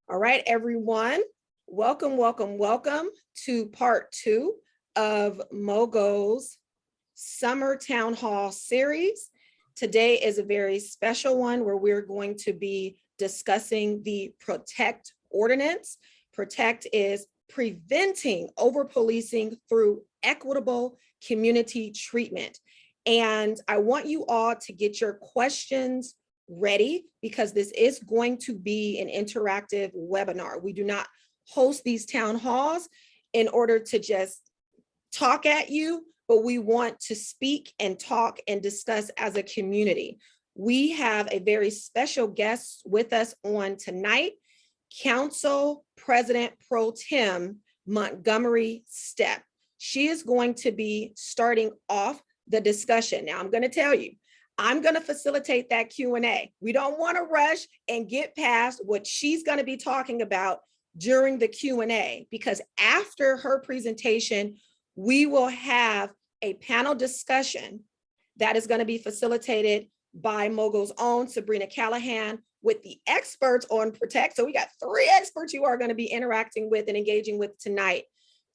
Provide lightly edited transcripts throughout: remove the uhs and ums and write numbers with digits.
All right, everyone. Welcome, welcome, welcome to part 2 of MOGO's Summer Town Hall series. Today is a very special one where we're going to be discussing the PrOTECT Ordinance. PrOTECT is preventing over-policing through equitable community treatment. And I want you all to get your questions ready because this is going to be an interactive webinar. We do not host these town halls in order to just talk at you, but we want to speak and talk and discuss as a community. We have a very special guest with us on tonight, Council President Pro Tem Montgomery Steppe. She is going to be starting off the discussion. Now, I'm going to tell you, I'm going to facilitate that Q&A. We don't want to rush and get past what she's going to be talking about during the Q&A, because after her presentation, we will have a panel discussion that is going to be facilitated by MOGO's own Sabrina Callahan with the experts on PrOTECT. So we got 3 experts you are going to be interacting with and engaging with tonight.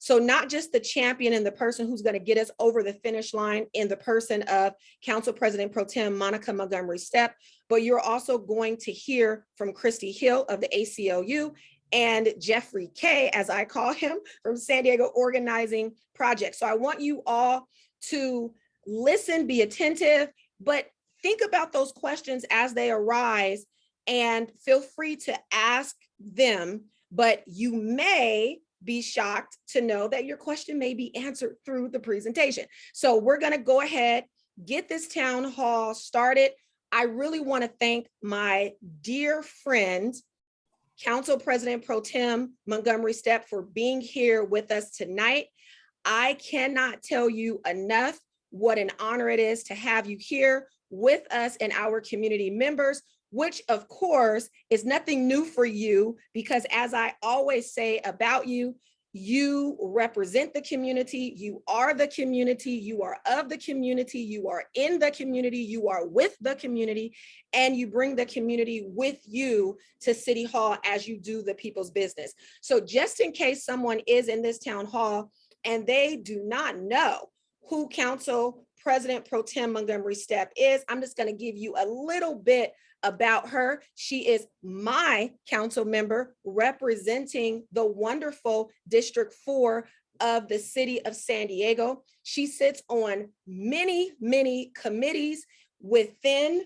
So not just the champion and the person who's going to get us over the finish line in the person of Council President Pro Tem Monica Montgomery Steppe, but you're also going to hear from Christie Hill of the ACLU and Jeffrey K, as I call him, from San Diego Organizing Project. So I want you all to listen, be attentive, but think about those questions as they arise and feel free to ask them, but you may be shocked to know that your question may be answered through the presentation. So we're going to go ahead, get this town hall started. I really want to thank my dear friend, Council President Pro Tem Montgomery Steppe, for being here with us tonight. I cannot tell you enough what an honor it is to have you here with us and our community members, which of course is nothing new for you, because as I always say about you, you represent the community, you are the community, you are of the community, you are in the community, you are with the community, and you bring the community with you to City Hall as you do the people's business. So just in case someone is in this town hall and they do not know who Council President Pro Tem Montgomery Steppe is, I'm just going to give you a little bit about her. She is my council member representing the wonderful District 4 of the city of San Diego. She sits on many, many committees within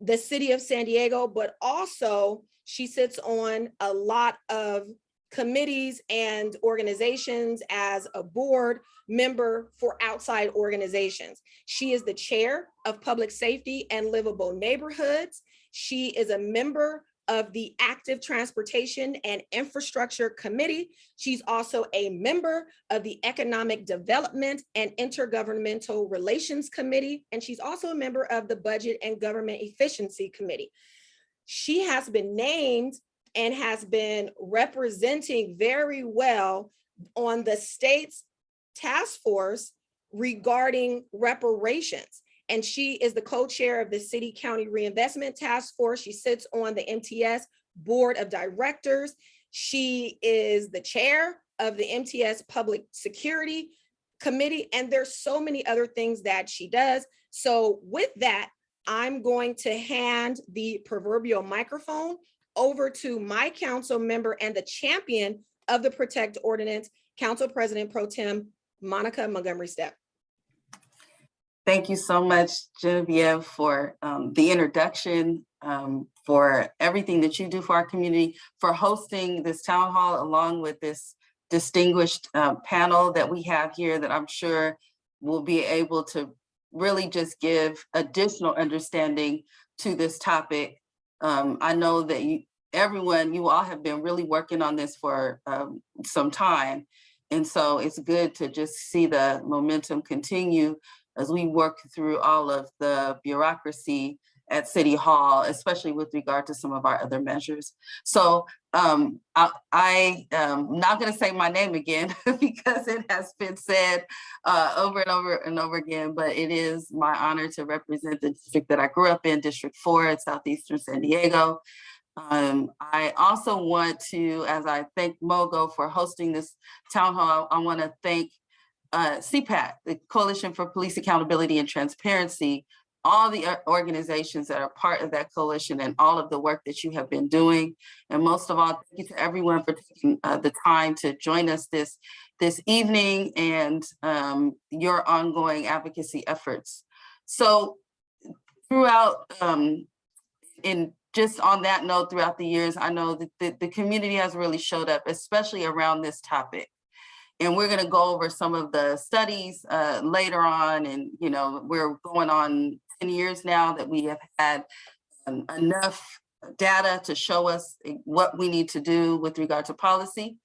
the city of San Diego, but also she sits on a lot of committees and organizations as a board member for outside organizations. She is the chair of Public Safety and Livable Neighborhoods. She is a member of the Active Transportation and Infrastructure Committee. She's also a member of the Economic Development and Intergovernmental Relations Committee, and she's also a member of the Budget and Government Efficiency Committee. She has been named and has been representing very well on the state's task force regarding reparations. And she is the co-chair of the City County Reinvestment Task Force. She sits on the MTS Board of Directors. She is the chair of the MTS Public Security Committee, and there's so many other things that she does. So with that, I'm going to hand the proverbial microphone over to my council member and the champion of the PrOTECT Ordinance, Council President Pro Tem Monica Montgomery Steppe. Thank you so much, Genevieve, for the introduction, for everything that you do for our community, for hosting this town hall along with this distinguished panel that we have here that I'm sure will be able to really just give additional understanding to this topic. I know that you all have been really working on this for some time. And so it's good to just see the momentum continue as we work through all of the bureaucracy at City Hall, especially with regard to some of our other measures. So I am not going to say my name again because it has been said over and over and over again, but it is my honor to represent the district that I grew up in, District 4 in Southeastern San Diego. I also want to, as I thank MOGO for hosting this town hall, I want to thank CPAC, the Coalition for Police Accountability and Transparency, all the organizations that are part of that coalition and all of the work that you have been doing. And most of all, thank you to everyone for taking the time to join us this evening and your ongoing advocacy efforts. So throughout, and just on that note, throughout the years, I know that the community has really showed up, especially around this topic. And we're going to go over some of the studies later on. And, you know, we're going on 10 years now that we have had enough data to show us what we need to do with regard to policy.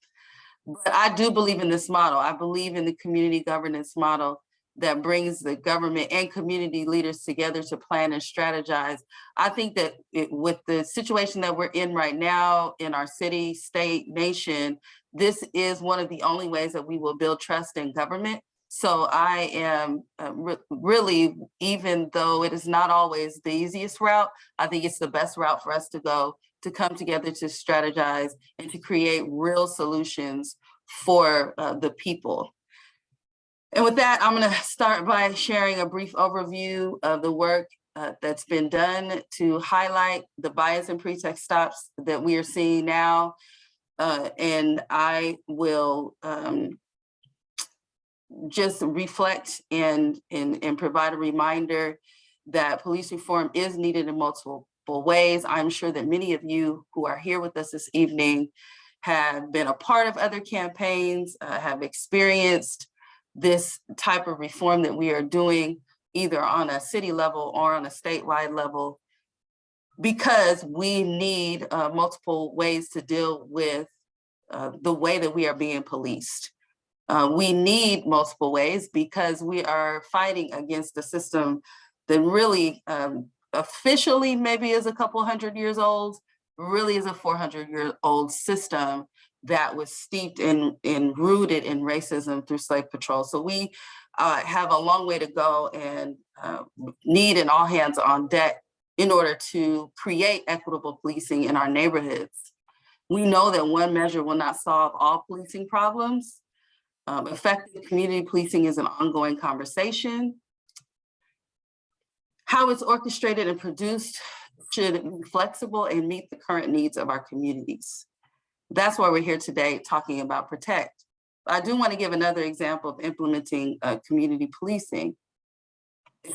But I do believe in this model. I believe in the community governance model that brings the government and community leaders together to plan and strategize. I think that with the situation that we're in right now in our city, state, nation, this is one of the only ways that we will build trust in government. So I am really, even though it is not always the easiest route, I think it's the best route for us to go, to come together to strategize and to create real solutions for the people. And with that, I'm going to start by sharing a brief overview of the work that's been done to highlight the bias and pretext stops that we are seeing now. And I will just reflect and provide a reminder that police reform is needed in multiple ways. I'm sure that many of you who are here with us this evening have been a part of other campaigns, have experienced this type of reform that we are doing either on a city level or on a statewide level, because we need multiple ways to deal with the way that we are being policed. We need multiple ways because we are fighting against a system that really officially maybe is a couple hundred years old, really is a 400-year-old system that was steeped in rooted in racism through slave patrol. So we have a long way to go and need an all hands on deck in order to create equitable policing in our neighborhoods. We know that one measure will not solve all policing problems. Effective community policing is an ongoing conversation. How it's orchestrated and produced should be flexible and meet the current needs of our communities. That's why we're here today talking about PrOTECT. I do want to give another example of implementing community policing.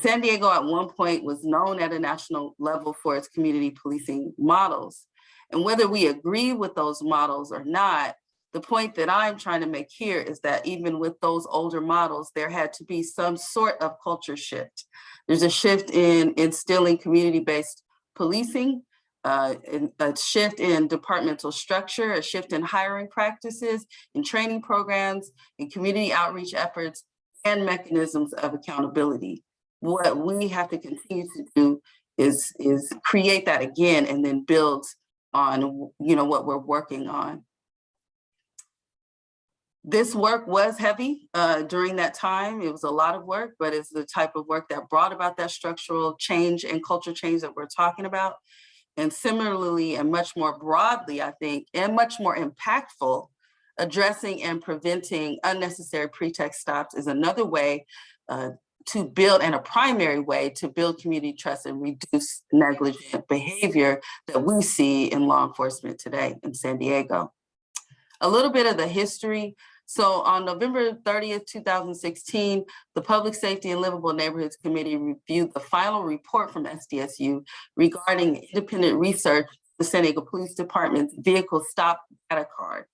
San Diego at one point was known at a national level for its community policing models. And whether we agree with those models or not, the point that I'm trying to make here is that even with those older models, there had to be some sort of culture shift. There's a shift in instilling community-based policing, a shift in departmental structure, a shift in hiring practices, in training programs, in community outreach efforts, and mechanisms of accountability. What we have to continue to do is create that again and then build on what we're working on. This work was heavy during that time. It was a lot of work, but it's the type of work that brought about that structural change and culture change that we're talking about. And similarly, and much more broadly, I think, and much more impactful, addressing and preventing unnecessary pretext stops is another way to build, and a primary way to build community trust and reduce negligent behavior that we see in law enforcement today in San Diego. A little bit of the history. So on November 30th, 2016, the Public Safety and Livable Neighborhoods Committee reviewed the final report from SDSU regarding independent research of the San Diego Police Department's vehicle stop data cards.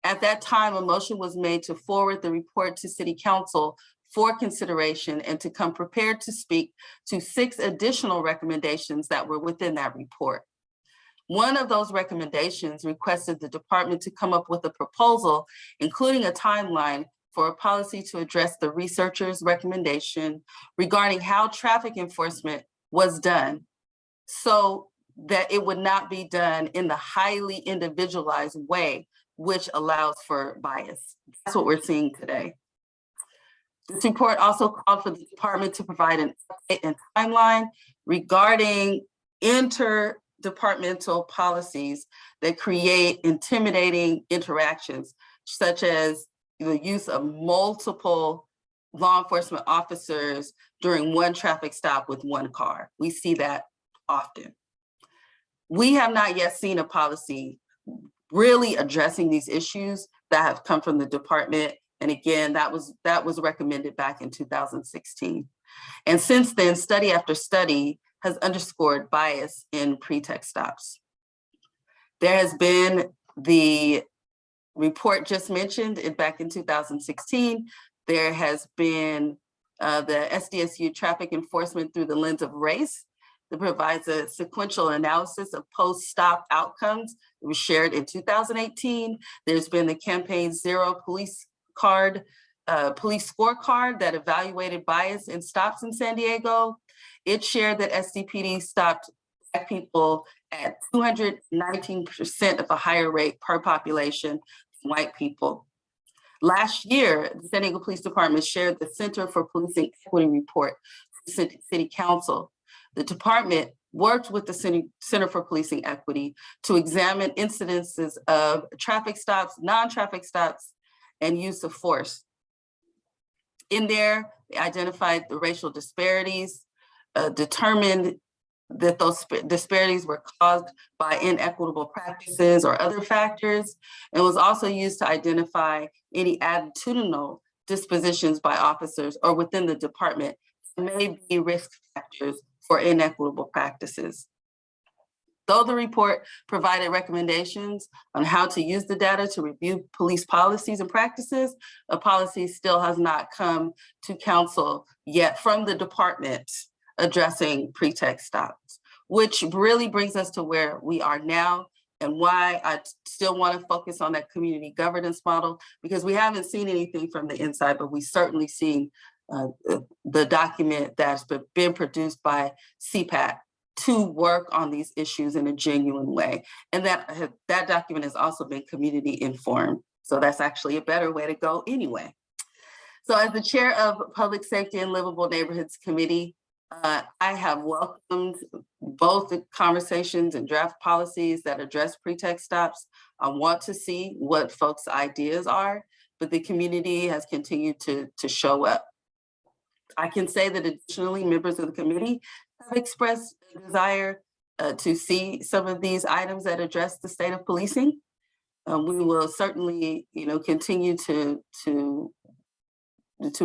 At that time, a motion was made to forward the report to City Council for consideration and to come prepared to speak to 6 additional recommendations that were within that report. One of those recommendations requested the department to come up with a proposal, including a timeline for a policy to address the researchers' recommendation regarding how traffic enforcement was done, so that it would not be done in the highly individualized way, which allows for bias. That's what we're seeing today. This report also called for the department to provide an update and timeline regarding departmental policies that create intimidating interactions, such as the use of multiple law enforcement officers during one traffic stop with one car. We see that often. We have not yet seen a policy really addressing these issues that have come from the department. And again, that was recommended back in 2016. And since then, study after study has underscored bias in PrOTECT stops. There has been the report just mentioned back in 2016. There has been the SDSU traffic enforcement through the lens of race that provides a sequential analysis of post-stop outcomes. It was shared in 2018. There's been the Campaign Zero police scorecard that evaluated bias in stops in San Diego. It shared that SDPD stopped Black people at 219% of a higher rate per population than white people. Last year, the San Diego Police Department shared the Center for Policing Equity report to City Council. The department worked with the Center for Policing Equity to examine incidences of traffic stops, non-traffic stops, and use of force. In there, they identified the racial disparities, determined that those disparities were caused by inequitable practices or other factors, and was also used to identify any attitudinal dispositions by officers or within the department that may be risk factors for inequitable practices. Though the report provided recommendations on how to use the data to review police policies and practices, a policy still has not come to council yet from the department addressing PrOTECT stops, which really brings us to where we are now and why I still want to focus on that community governance model, because we haven't seen anything from the inside, but we certainly seen the document that's been produced by CPAT to work on these issues in a genuine way. And that document has also been community informed. So that's actually a better way to go anyway. So as the chair of Public Safety and Livable Neighborhoods Committee, I have welcomed both the conversations and draft policies that address PrOTECT stops. I want to see what folks' ideas are, but the community has continued to show up. I can say that additionally, members of the committee have expressed a desire to see some of these items that address the state of policing. We will certainly, continue to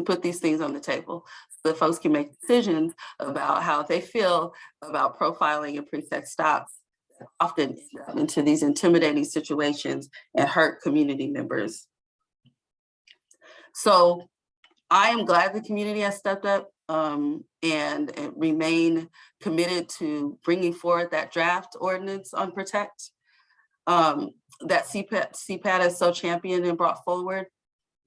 put these things on the table so that folks can make decisions about how they feel about profiling and PrOTECT stops that often end up into these intimidating situations and hurt community members. So I am glad the community has stepped up and remain committed to bringing forward that draft ordinance on PrOTECT that CPAT has so championed and brought forward.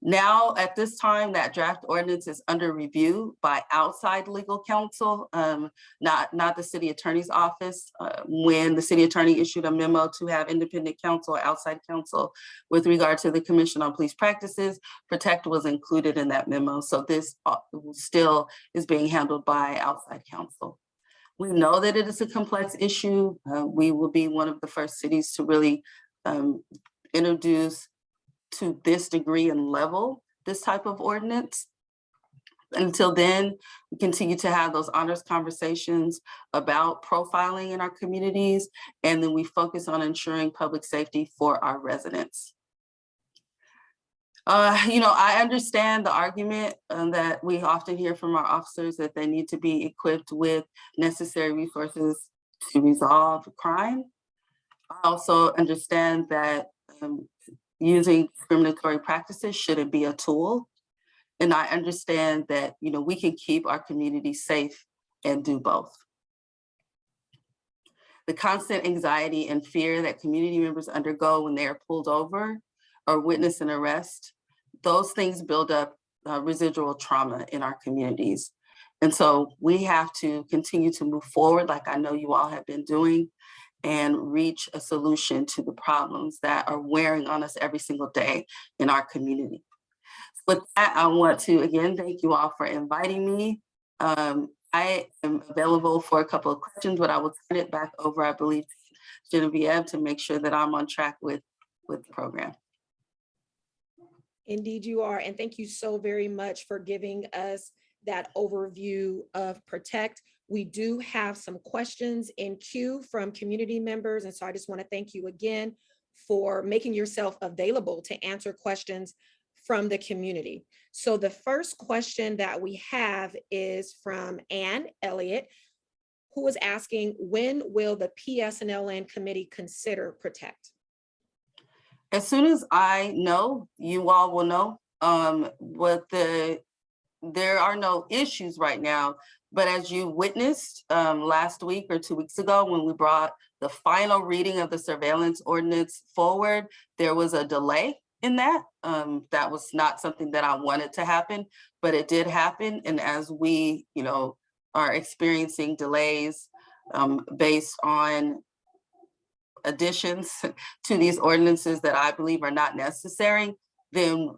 Now, at this time, that draft ordinance is under review by outside legal counsel, not the city attorney's office. When the city attorney issued a memo to have independent counsel, outside counsel, with regard to the Commission on Police Practices, PrOTECT was included in that memo. So this still is being handled by outside counsel. We know that it is a complex issue. We will be one of the first cities to really introduce to this degree and level this type of ordinance. Until then, we continue to have those honest conversations about profiling in our communities, and then we focus on ensuring public safety for our residents. I understand the argument that we often hear from our officers that they need to be equipped with necessary resources to resolve crime. I also understand that using discriminatory practices shouldn't be a tool. And I understand that, we can keep our community safe and do both. The constant anxiety and fear that community members undergo when they are pulled over or witness an arrest, those things build up residual trauma in our communities. And so we have to continue to move forward, like I know you all have been doing, and reach a solution to the problems that are wearing on us every single day in our community. With that, I want to again thank you all for inviting me I am available for a couple of questions, but I will turn it back over, I believe, to Genevieve to make sure that I'm on track with the program. Indeed you are, and thank you so very much for giving us that overview of PrOTECT. We do have some questions in queue from community members, and so I just want to thank you again for making yourself available to answer questions from the community. So the first question that we have is from Ann Elliott, who is asking, when will the PSNLN committee consider PrOTECT? As soon as I know, you all will know. There are no issues right now, but as you witnessed last week or 2 weeks ago, when we brought the final reading of the surveillance ordinance forward, there was a delay in that. That was not something that I wanted to happen, but it did happen. And as we, are experiencing delays based on additions to these ordinances that I believe are not necessary, then,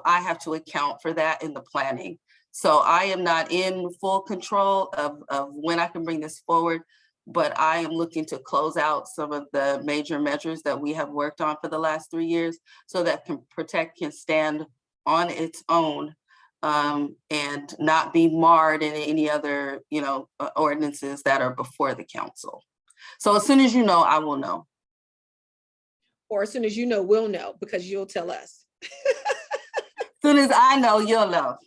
I have to account for that in the planning. So I am not in full control of when I can bring this forward, but I am looking to close out some of the major measures that we have worked on for the last 3 years so that PrOTECT can stand on its own and not be marred in any other, ordinances that are before the council. So as soon as you know, I will know. Or as soon as you know, we'll know, because you'll tell us. As soon as I know, you'll know.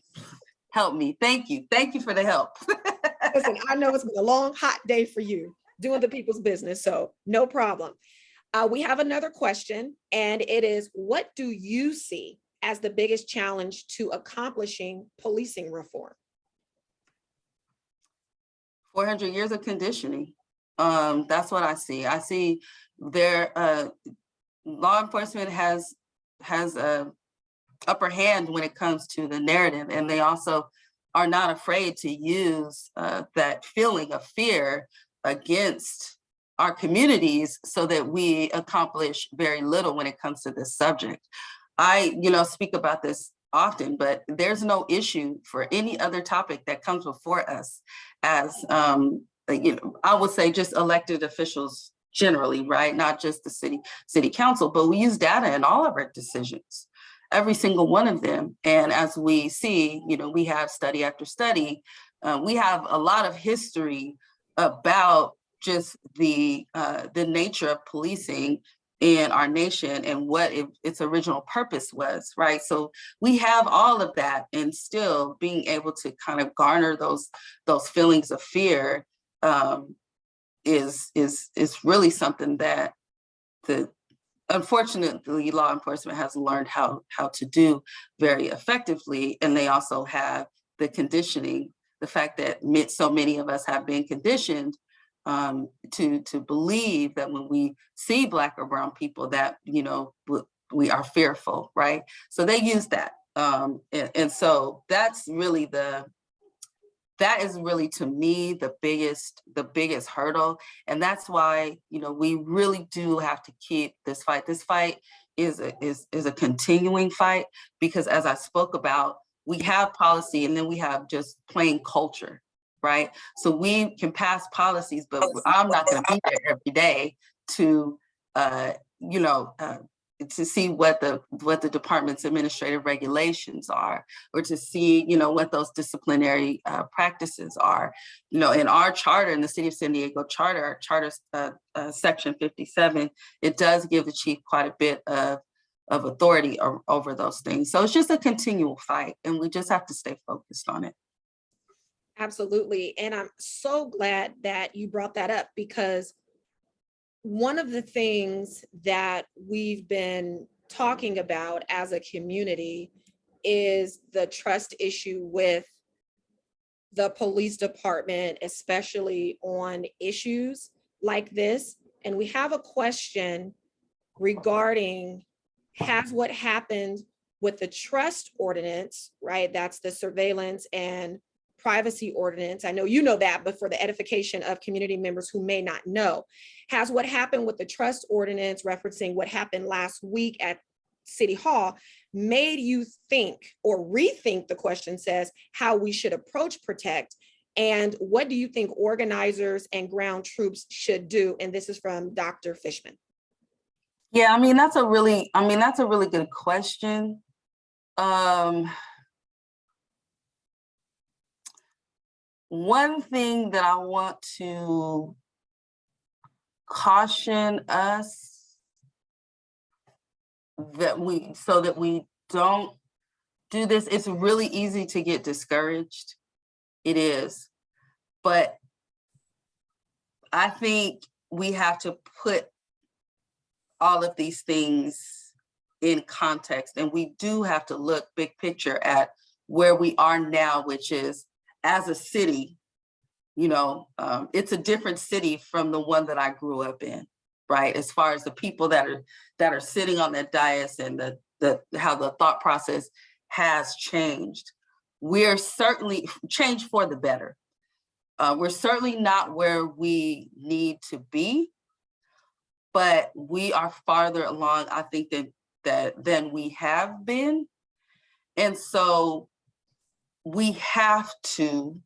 Help me. Thank you. Thank you for the help. Listen, I know it's been a long, hot day for you doing the people's business, so no problem. We have another question, and it is, what do you see as the biggest challenge to accomplishing policing reform? 400 years of conditioning. That's what I see. I see law enforcement has a upper hand when it comes to the narrative, and they also are not afraid to use that feeling of fear against our communities so that we accomplish very little when it comes to this subject. I, speak about this often, but there's no issue for any other topic that comes before us as, I would say just elected officials generally, right? Not just the city council, but we use data in all of our decisions, every single one of them. And as we see, we have study after study, we have a lot of history about just the nature of policing in our nation and what its original purpose was, right? So we have all of that, and still being able to kind of garner those feelings of fear is really something that unfortunately law enforcement has learned how to do very effectively. And they also have the conditioning, the fact that so many of us have been conditioned to believe that when we see Black or brown people that, we are fearful, right? So they use that. And so that's really that is really, to me, the biggest hurdle. And that's why, we really do have to keep this fight. This fight is a continuing fight, because as I spoke about, we have policy and then we have just plain culture, right? So we can pass policies, but I'm not going to be there every day to, to see what the department's administrative regulations are, or to see, what those disciplinary practices are. In our charter, in the City of San Diego charter, our charter section 57, it does give the chief quite a bit of authority over those things. So it's just a continual fight, and we just have to stay focused on it. Absolutely. And I'm so glad that you brought that up, because one of the things that we've been talking about as a community is the trust issue with the police department, especially on issues like this. And we have a question regarding, has what happened with the trust ordinance, right? That's the surveillance and privacy ordinance. I know you know that, but for the edification of community members who may not know, has what happened with the trust ordinance, referencing what happened last week at City Hall, made you think or rethink, the question says, how we should approach PrOTECT And what do you think organizers and ground troops should do? And this is from Dr. Fishman. Yeah, that's a really good question. One thing that I want to caution us so that we don't do this, it's really easy to get discouraged. It is. But I think we have to put all of these things in context, and we do have to look big picture at where we are now, which is, as a city, it's a different city from the one that I grew up in, right? As far as the people that are sitting on that dais and how the thought process has changed. We're certainly changed for the better. We're certainly not where we need to be, but we are farther along, I think, than we have been. And so we have to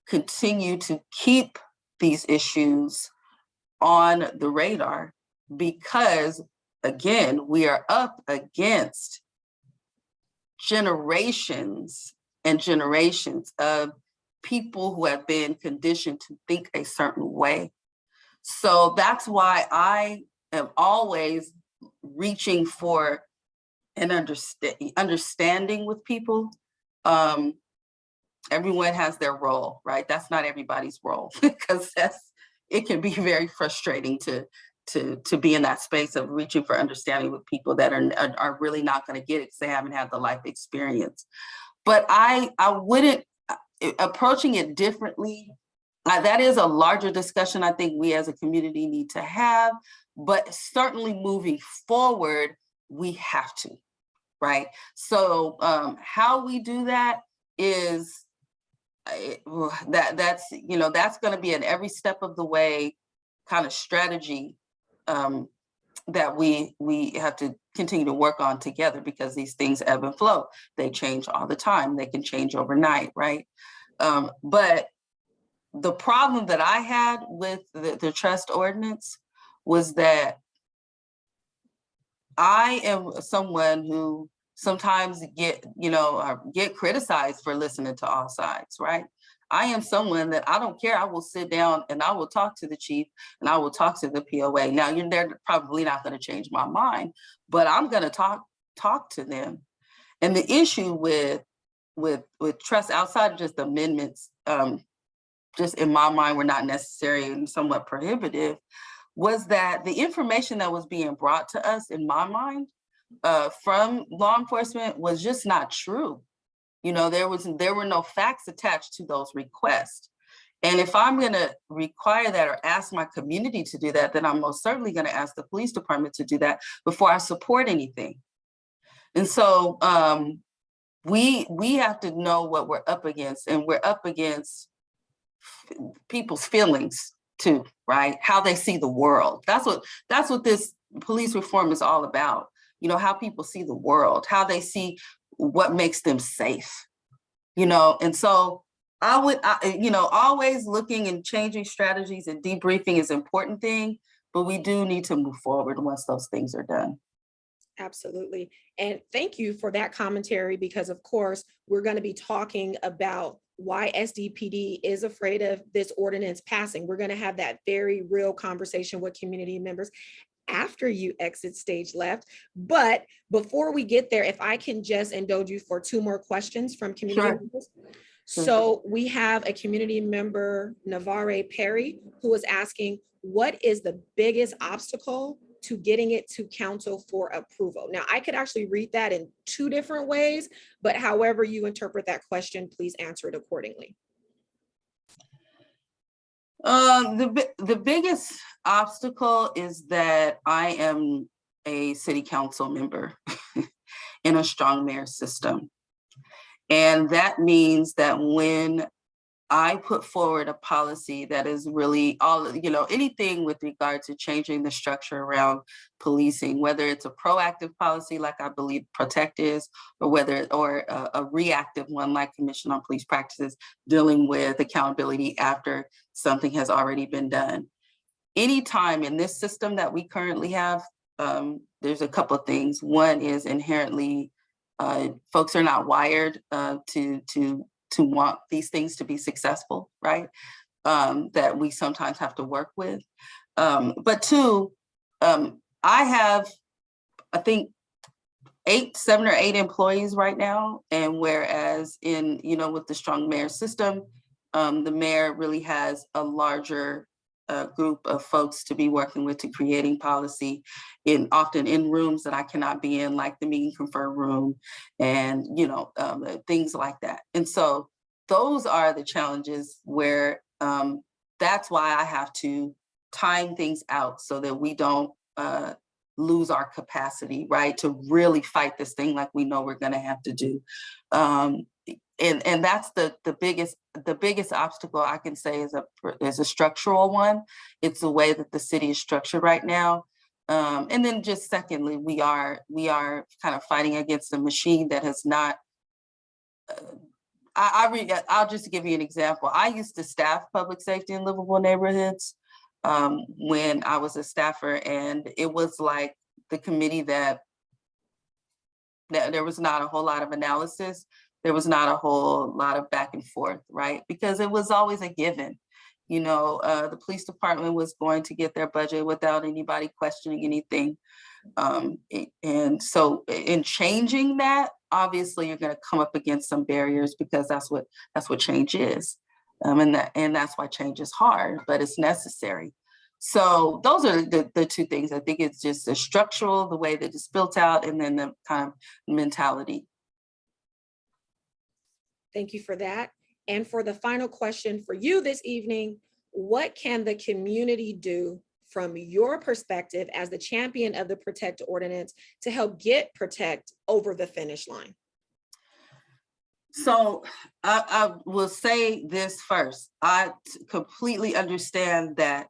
continue to keep these issues on the radar, because, again, we are up against generations and generations of people who have been conditioned to think a certain way. So that's why I am always reaching for an understanding with people. Everyone has their role, right? That's not everybody's role, because it can be very frustrating to be in that space of reaching for understanding with people that are really not going to get it because they haven't had the life experience. But I wouldn't, approaching it differently, that is a larger discussion I think we as a community need to have, but certainly moving forward, we have to, right? So how we do that is, that's going to be an every step of the way kind of strategy that we have to continue to work on together, because these things ebb and flow. They change all the time. They can change overnight, right? But the problem that I had with the trust ordinance was that I am someone who sometimes get criticized for listening to all sides, right? I am someone that I don't care. I will sit down and I will talk to the chief and I will talk to the POA. Now, they're probably not going to change my mind, but I'm going to talk to them. And the issue with trust, outside of just amendments, just in my mind were not necessary and somewhat prohibitive, was that the information that was being brought to us, in my mind, from law enforcement was just not true. There were no facts attached to those requests. And if I'm going to require that or ask my community to do that, then I'm most certainly going to ask the police department to do that before I support anything. And so we have to know what we're up against, and we're up against people's feelings too, right? How they see the world. That's what this police reform is all about. How people see the world, how they see what makes them safe, and so I would, always looking and changing strategies and debriefing is an important thing, but we do need to move forward once those things are done. Absolutely. And thank you for that commentary, because of course, we're going to be talking about why SDPD is afraid of this ordinance passing. We're going to have that very real conversation with community members after you exit stage left. But before we get there, if I can just indulge you for 2 more questions from community members. So we have a community member, Navarre Perry, who is asking, what is the biggest obstacle to getting it to council for approval? Now, I could actually read that in 2 different ways, but however you interpret that question, please answer it accordingly. The biggest obstacle is that I am a city council member in a strong mayor system. And that means that when I put forward a policy that is really all, anything with regard to changing the structure around policing, whether it's a proactive policy like I believe PrOTECT is, or a reactive one like Commission on Police Practices, dealing with accountability after something has already been done. Anytime in this system that we currently have, there's a couple of things. One is inherently, folks are not wired to want these things to be successful, right? That we sometimes have to work with. But two, I have, I think, 7 or 8 employees right now. And whereas with the strong mayor system, the mayor really has a larger group of folks to be working with to creating policy, often in rooms that I cannot be in, like the meeting confer room, and things like that. And so those are the challenges where that's why I have to time things out so that we don't lose our capacity, right, to really fight this thing like we know we're going to have to do. And that's the biggest obstacle I can say is a structural one. It's the way that the city is structured right now. And then just secondly, we are kind of fighting against a machine that has not. I'll just give you an example. I used to staff public safety in livable neighborhoods when I was a staffer, and it was like the committee that there was not a whole lot of analysis. There was not a whole lot of back and forth, right? Because it was always a given. The police department was going to get their budget without anybody questioning anything. And so in changing that, obviously you're going to come up against some barriers, because that's what change is. And that's why change is hard, but it's necessary. So those are the two things. I think it's just the structural, the way that it's built out, and then the kind of mentality. Thank you for that. And for the final question for you this evening, what can the community do from your perspective as the champion of the PrOTECT ordinance to help get PrOTECT over the finish line? So I will say this first. I completely understand that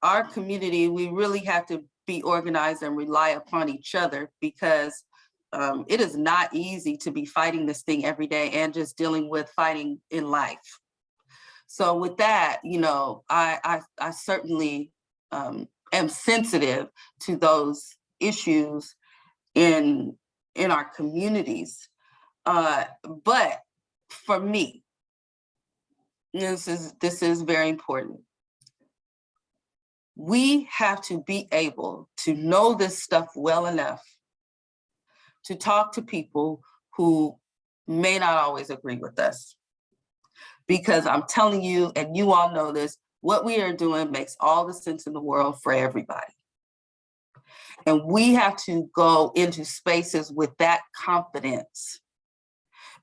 our community, we really have to be organized and rely upon each other, because it is not easy to be fighting this thing every day and just dealing with fighting in life. So with that, I certainly am sensitive to those issues in our communities. But for me, this is very important. We have to be able to know this stuff well enough to talk to people who may not always agree with us. Because I'm telling you, and you all know this, what we are doing makes all the sense in the world for everybody. And we have to go into spaces with that confidence,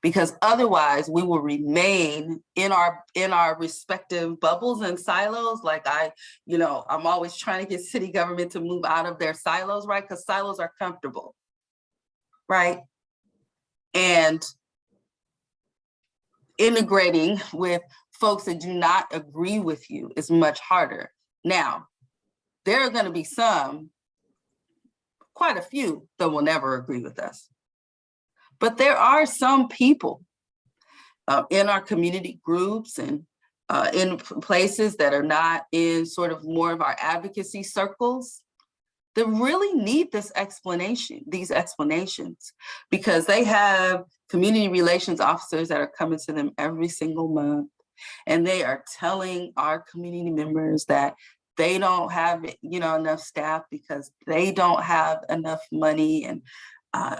because otherwise we will remain in our respective bubbles and silos. Like I'm always trying to get city government to move out of their silos, right? Because silos are comfortable, right? And integrating with folks that do not agree with you is much harder. Now, there are going to be quite a few that will never agree with us. But there are some people in our community groups and in places that are not in sort of more of our advocacy circles that really need these explanations, because they have community relations officers that are coming to them every single month, and they are telling our community members that they don't have enough staff because they don't have enough money, and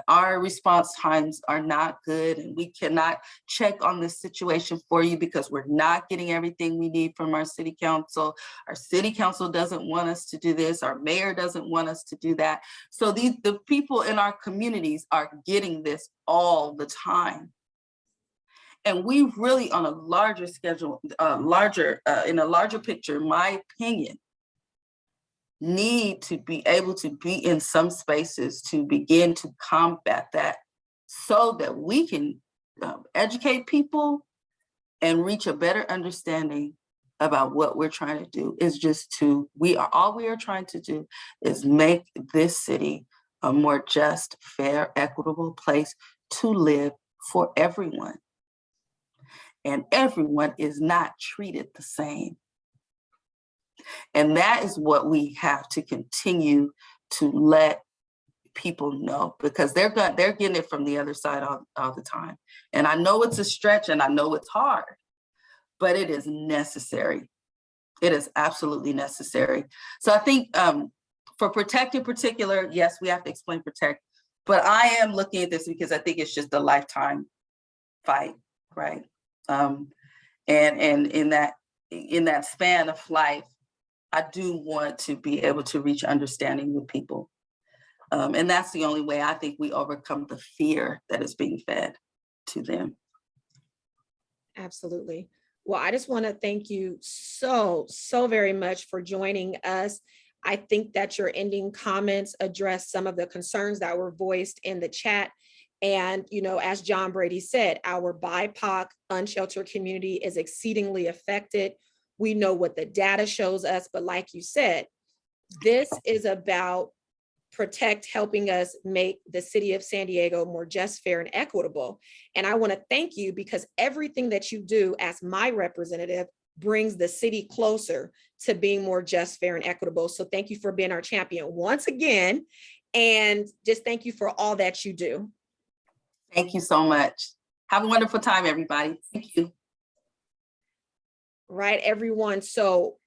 our response times are not good, and we cannot check on this situation for you because we're not getting everything we need from our city council. Our city council doesn't want us to do this. Our mayor doesn't want us to do that. So the people in our communities are getting this all the time. And we really, on a larger schedule, in a larger picture, in my opinion, need to be able to be in some spaces to begin to combat that, so that we can educate people and reach a better understanding about what we're trying to do is just all we are trying to do is make this city a more just, fair, equitable place to live for everyone. And everyone is not treated the same. And that is what we have to continue to let people know, because they're getting it from the other side all the time. And I know it's a stretch and I know it's hard, but it is necessary. It is absolutely necessary. So I think for PrOTECT in particular, yes, we have to explain PrOTECT, but I am looking at this because I think it's just a lifetime fight, right? And in that span of life, I do want to be able to reach understanding with people. And that's the only way I think we overcome the fear that is being fed to them. Absolutely. Well, I just want to thank you so very much for joining us. I think that your ending comments address some of the concerns that were voiced in the chat. And, you know, as John Brady said, our BIPOC unsheltered community is exceedingly affected. We know what the data shows us, but like you said, this is about PrOTECT helping us make the city of San Diego more just, fair, and equitable. And I want to thank you because everything that you do as my representative brings the city closer to being more just, fair, and equitable. So thank you for being our champion once again. And just thank you for all that you do. Thank you so much. Have a wonderful time, everybody. Thank you. Right, everyone. So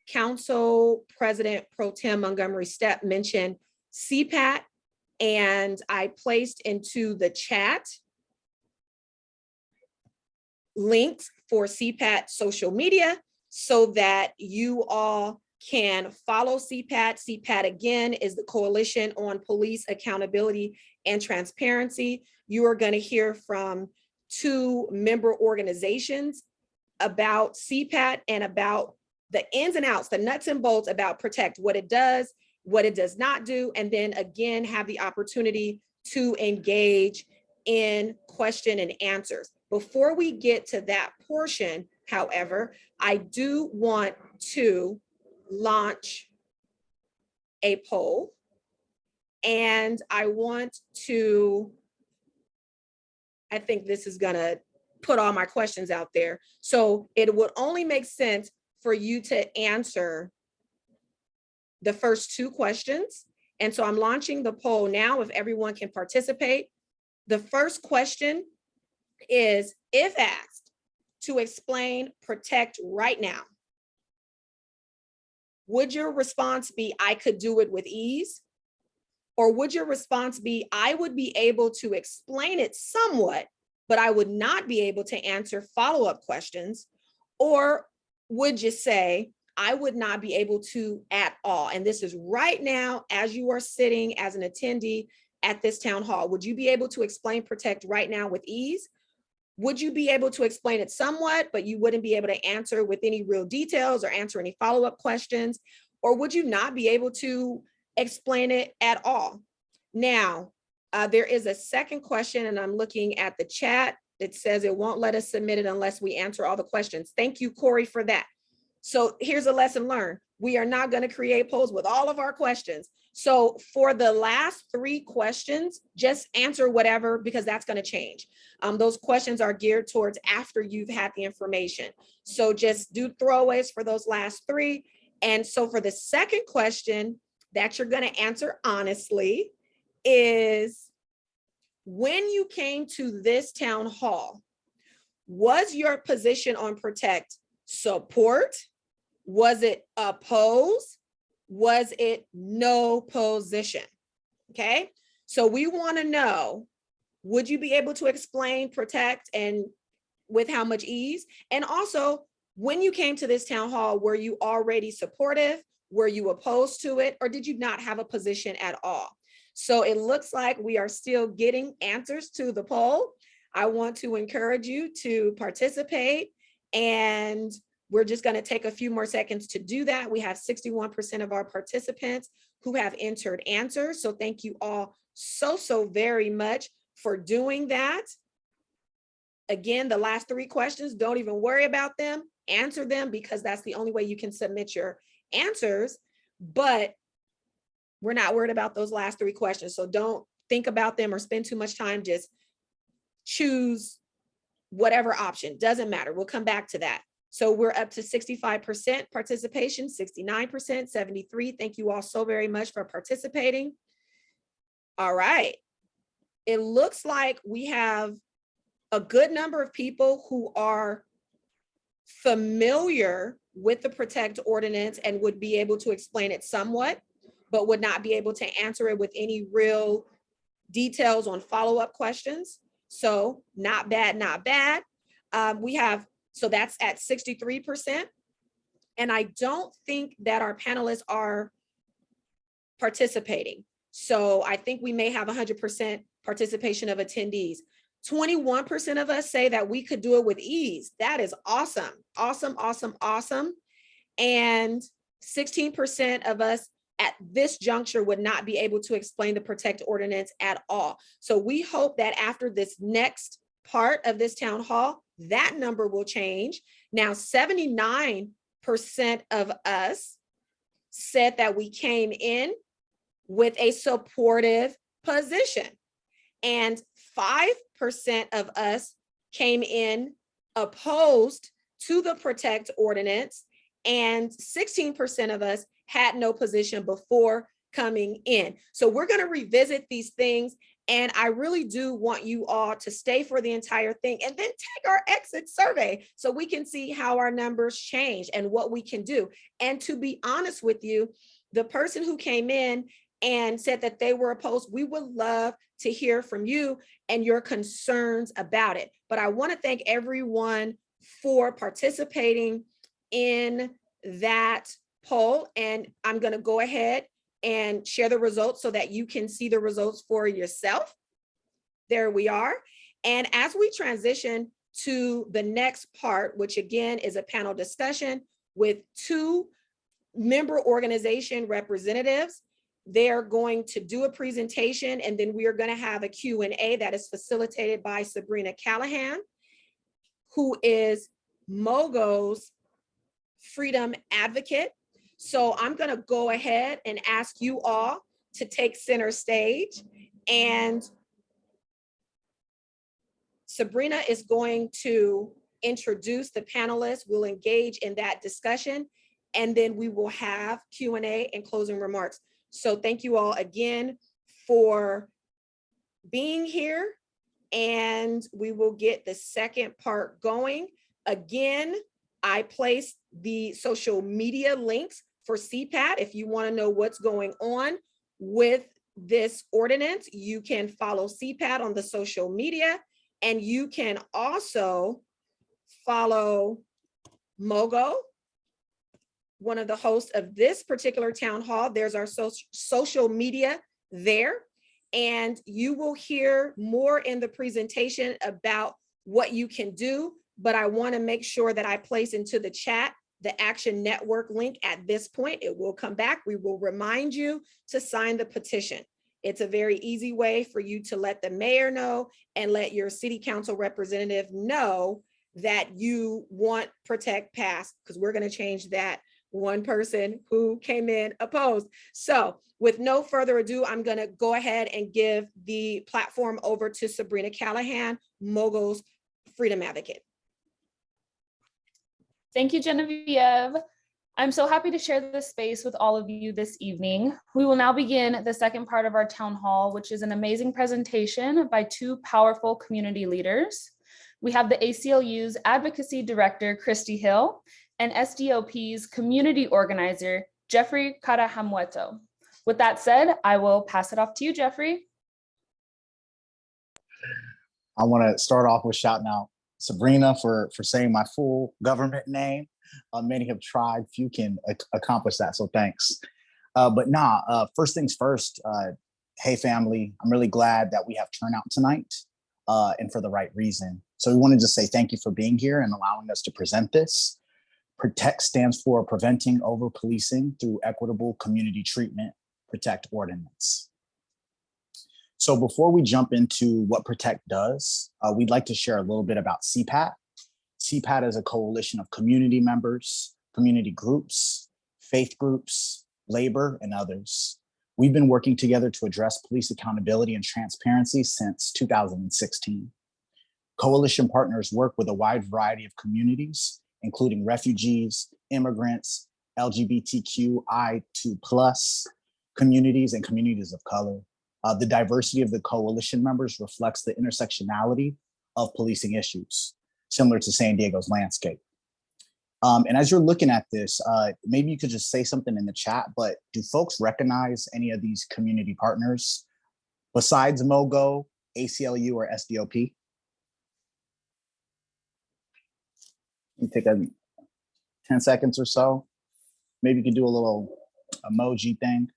Council President Pro Tem Montgomery Steppe mentioned CPAT, and I placed into the chat links for CPAT social media so that you all can follow CPAT. CPAT, again, is the Coalition on Police Accountability and Transparency. You are going to hear from 2 member organizations about CPAT and about the ins and outs, the nuts and bolts about PrOTECT, what it does not do, and then again, have the opportunity to engage in question and answers. Before we get to that portion, however, I do want to launch a poll, and I think this is gonna put all my questions out there. So it would only make sense for you to answer the first 2 questions. And so I'm launching the poll now if everyone can participate. The first question is, if asked to explain PrOTECT right now, would your response be, I could do it with ease? Or would your response be, I would be able to explain it somewhat, but I would not be able to answer follow-up questions? Or would you say, I would not be able to at all? And this is right now, as you are sitting as an attendee at this town hall. Would you be able to explain PrOTECT right now with ease? Would you be able to explain it somewhat, but you wouldn't be able to answer with any real details or answer any follow-up questions? Or would you not be able to explain it at all? Now, there is a second question, and I'm looking at the chat. It says it won't let us submit it unless we answer all the questions. Thank you, Corey, for that. So here's a lesson learned. We are not going to create polls with all of our questions. So for the last 3 questions, just answer whatever, because that's going to change. Those questions are geared towards after you've had the information. So just do throwaways for those last 3. And so for the second question that you're going to answer honestly is, when you came to this town hall, was your position on PrOTECT support? Was it oppose? Was it no position? Okay, so we want to know, would you be able to explain PrOTECT and with how much ease? And also, when you came to this town hall, were you already supportive? Were you opposed to it? Or did you not have a position at all? So it looks like we are still getting answers to the poll. I want to encourage you to participate, and we're just going to take a few more seconds to do that. We have 61% of our participants who have entered answers. So thank you all so very much for doing that. Again, the last 3 questions, don't even worry about them. Answer them because that's the only way you can submit your answers. But we're not worried about those last 3 questions. So don't think about them or spend too much time. Just choose whatever option. Doesn't matter. We'll come back to that. So we're up to 65% participation, 69%, 73. Thank you all so very much for participating. All right. It looks like we have a good number of people who are familiar with the PrOTECT ordinance and would be able to explain it somewhat, but would not be able to answer it with any real details on follow-up questions. So not bad, not bad. So that's at 63%. And I don't think that our panelists are participating. So I think we may have 100% participation of attendees. 21% of us say that we could do it with ease. That is awesome, awesome, awesome, awesome. And 16% of us at this juncture would not be able to explain the PrOTECT ordinance at all. So we hope that after this next part of this town hall, that number will change. Now, 79% of us said that we came in with a supportive position, and 5% of us came in opposed to the PrOTECT ordinance, and 16% of us had no position before coming in. So we're going to revisit these things, and I really do want you all to stay for the entire thing and then take our exit survey so we can see how our numbers change and what we can do. And to be honest with you, the person who came in and said that they were opposed, we would love to hear from you and your concerns about it. But I want to thank everyone for participating in that poll, and I'm going to go ahead and share the results so that you can see the results for yourself. There we are. And as we transition to the next part, which again is a panel discussion with 2 member organization representatives, they're going to do a presentation, and then we are going to have a Q&A that is facilitated by Sabrina Callahan, who is MOGO's freedom advocate. So I'm going to go ahead and ask you all to take center stage, and Sabrina is going to introduce the panelists. We'll engage in that discussion, and then we will have Q&A and closing remarks. So thank you all again for being here, and we will get the second part going. Again, I placed the social media links for CPAT. If you want to know what's going on with this ordinance, you can follow CPAT on the social media, and you can also follow MOGO, one of the hosts of this particular town hall. There's our social media there, and you will hear more in the presentation about what you can do, but I want to make sure that I place into the chat the Action Network link at this point. It will come back. We will remind you to sign the petition. It's a very easy way for you to let the mayor know and let your city council representative know that you want PrOTECT passed, because we're going to change that one person who came in opposed. So with no further ado, I'm going to go ahead and give the platform over to Sabrina Callahan, MOGO's freedom advocate. Thank you, Genevieve. I'm so happy to share this space with all of you this evening. We will now begin the second part of our town hall, which is an amazing presentation by 2 powerful community leaders. We have the ACLU's Advocacy Director, Christie Hill, and SDOP's community organizer, Jeffrey Karahamuheto. With that said, I will pass it off to you, Jeffrey. I want to start off with shouting out Sabrina for saying my full government name. Many have tried, few can accomplish that, so thanks. First things first, hey family, I'm really glad that we have turnout tonight and for the right reason. So we want to just say thank you for being here and allowing us to present this. PrOTECT stands for Preventing Over-Policing Through Equitable Community Treatment, PrOTECT Ordinance. So before we jump into what PrOTECT does, we'd like to share a little bit about CPAT. CPAT is a coalition of community members, community groups, faith groups, labor, and others. We've been working together to address police accountability and transparency since 2016. Coalition partners work with a wide variety of communities, including refugees, immigrants, LGBTQI2+ communities, and communities of color. The diversity of the coalition members reflects the intersectionality of policing issues, similar to San Diego's landscape. And as you're looking at this, maybe you could just say something in the chat, but do folks recognize any of these community partners besides MOGO, ACLU, or SDOP? You take a 10 seconds or so. Maybe you could do a little emoji thing.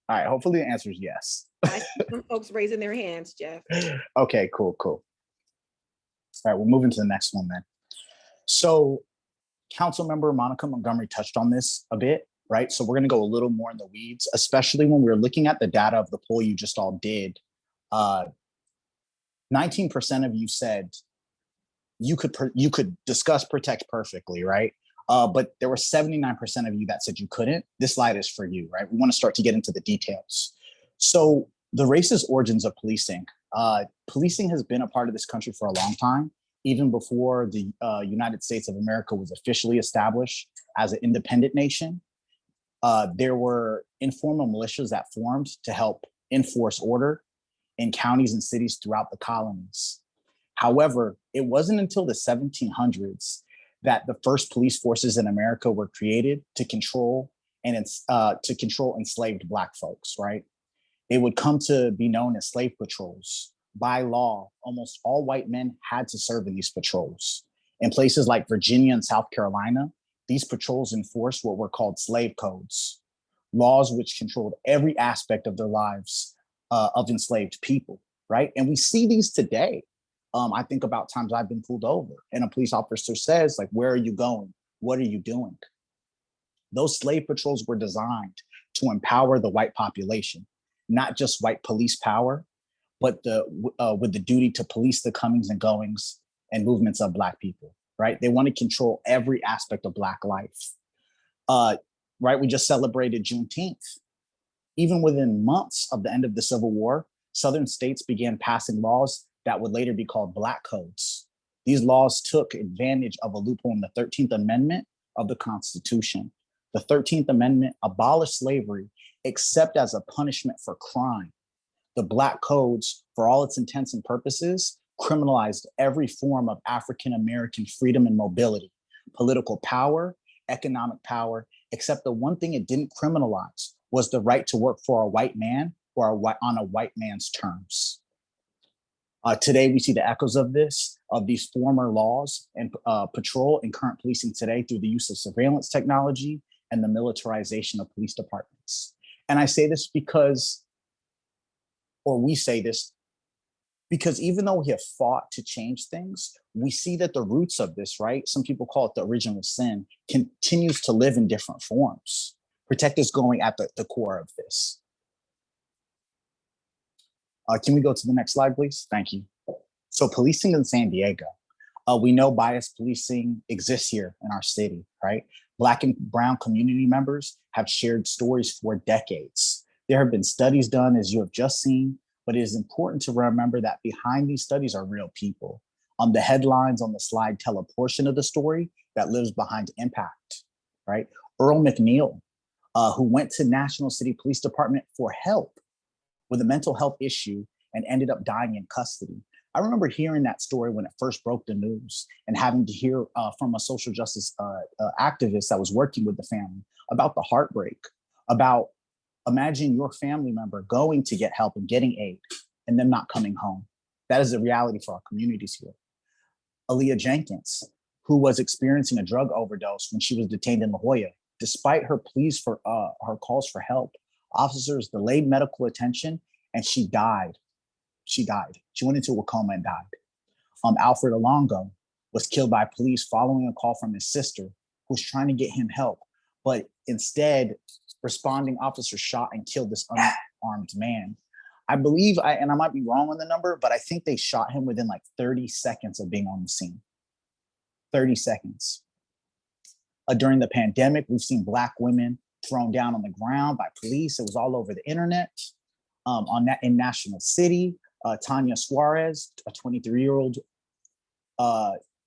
All right, hopefully the answer is yes. I see some folks raising their hands, Jeff. Okay, cool. All right, we'll move into the next one then. So Councilmember Monica Montgomery touched on this a bit, right? So we're gonna go a little more in the weeds, especially when we're looking at the data of the poll you just all did. 19% of you said you could discuss PrOTECT perfectly, right? But there were 79% of you that said you couldn't. This slide is for you, right? We want to start to get into the details. So the racist origins of policing. Policing has been a part of this country for a long time, even before the United States of America was officially established as an independent nation. There were informal militias that formed to help enforce order in counties and cities throughout the colonies. However, it wasn't until the 1700s that the first police forces in America were created to control enslaved Black folks, right? It would come to be known as slave patrols. By law, almost all white men had to serve in these patrols. In places like Virginia and South Carolina, these patrols enforced what were called slave codes, laws which controlled every aspect of their lives of enslaved people, right? And we see these today. I think about times I've been pulled over and a police officer says, like, where are you going? What are you doing? Those slave patrols were designed to empower the white population, not just white police power, but with the duty to police the comings and goings and movements of Black people, right? They want to control every aspect of Black life, right? We just celebrated Juneteenth. Even within months of the end of the Civil War, Southern states began passing laws that would later be called Black codes. These laws took advantage of a loophole in the 13th Amendment of the Constitution. The 13th Amendment abolished slavery except as a punishment for crime. The Black codes, for all its intents and purposes, criminalized every form of African-American freedom and mobility, political power, economic power, except the one thing it didn't criminalize was the right to work for a white man or on a white man's terms. Today, we see the echoes of these former laws and patrol and current policing today through the use of surveillance technology and the militarization of police departments. And I say this because, or we say this because even though we have fought to change things, we see that the roots of this, right? Some people call it the original sin, continues to live in different forms. PrOTECT is going at the core of this. Can we go to the next slide, please? Thank you. So policing in San Diego. We know biased policing exists here in our city, right? Black and brown community members have shared stories for decades. There have been studies done, as you have just seen, but it is important to remember that behind these studies are real people. The headlines on the slide tell a portion of the story that lives behind impact, right? Earl McNeil, who went to National City Police Department for help with a mental health issue and ended up dying in custody. I remember hearing that story when it first broke the news and having to hear from a social justice activist that was working with the family about the heartbreak, about imagine your family member going to get help and getting aid and them not coming home. That is the reality for our communities here. Aaliyah Jenkins, who was experiencing a drug overdose when she was detained in La Jolla, despite her pleas for her calls for help, officers delayed medical attention and she died. She went into a coma and died. Alfred Alonzo was killed by police following a call from his sister who was trying to get him help, but instead responding officers shot and killed this unarmed man. I believe, and I might be wrong on the number, but I think they shot him within like 30 seconds of being on the scene. 30 seconds. During the pandemic, we've seen Black women thrown down on the ground by police. It was all over the internet. In National City, Tanya Suarez, a 23-year-old,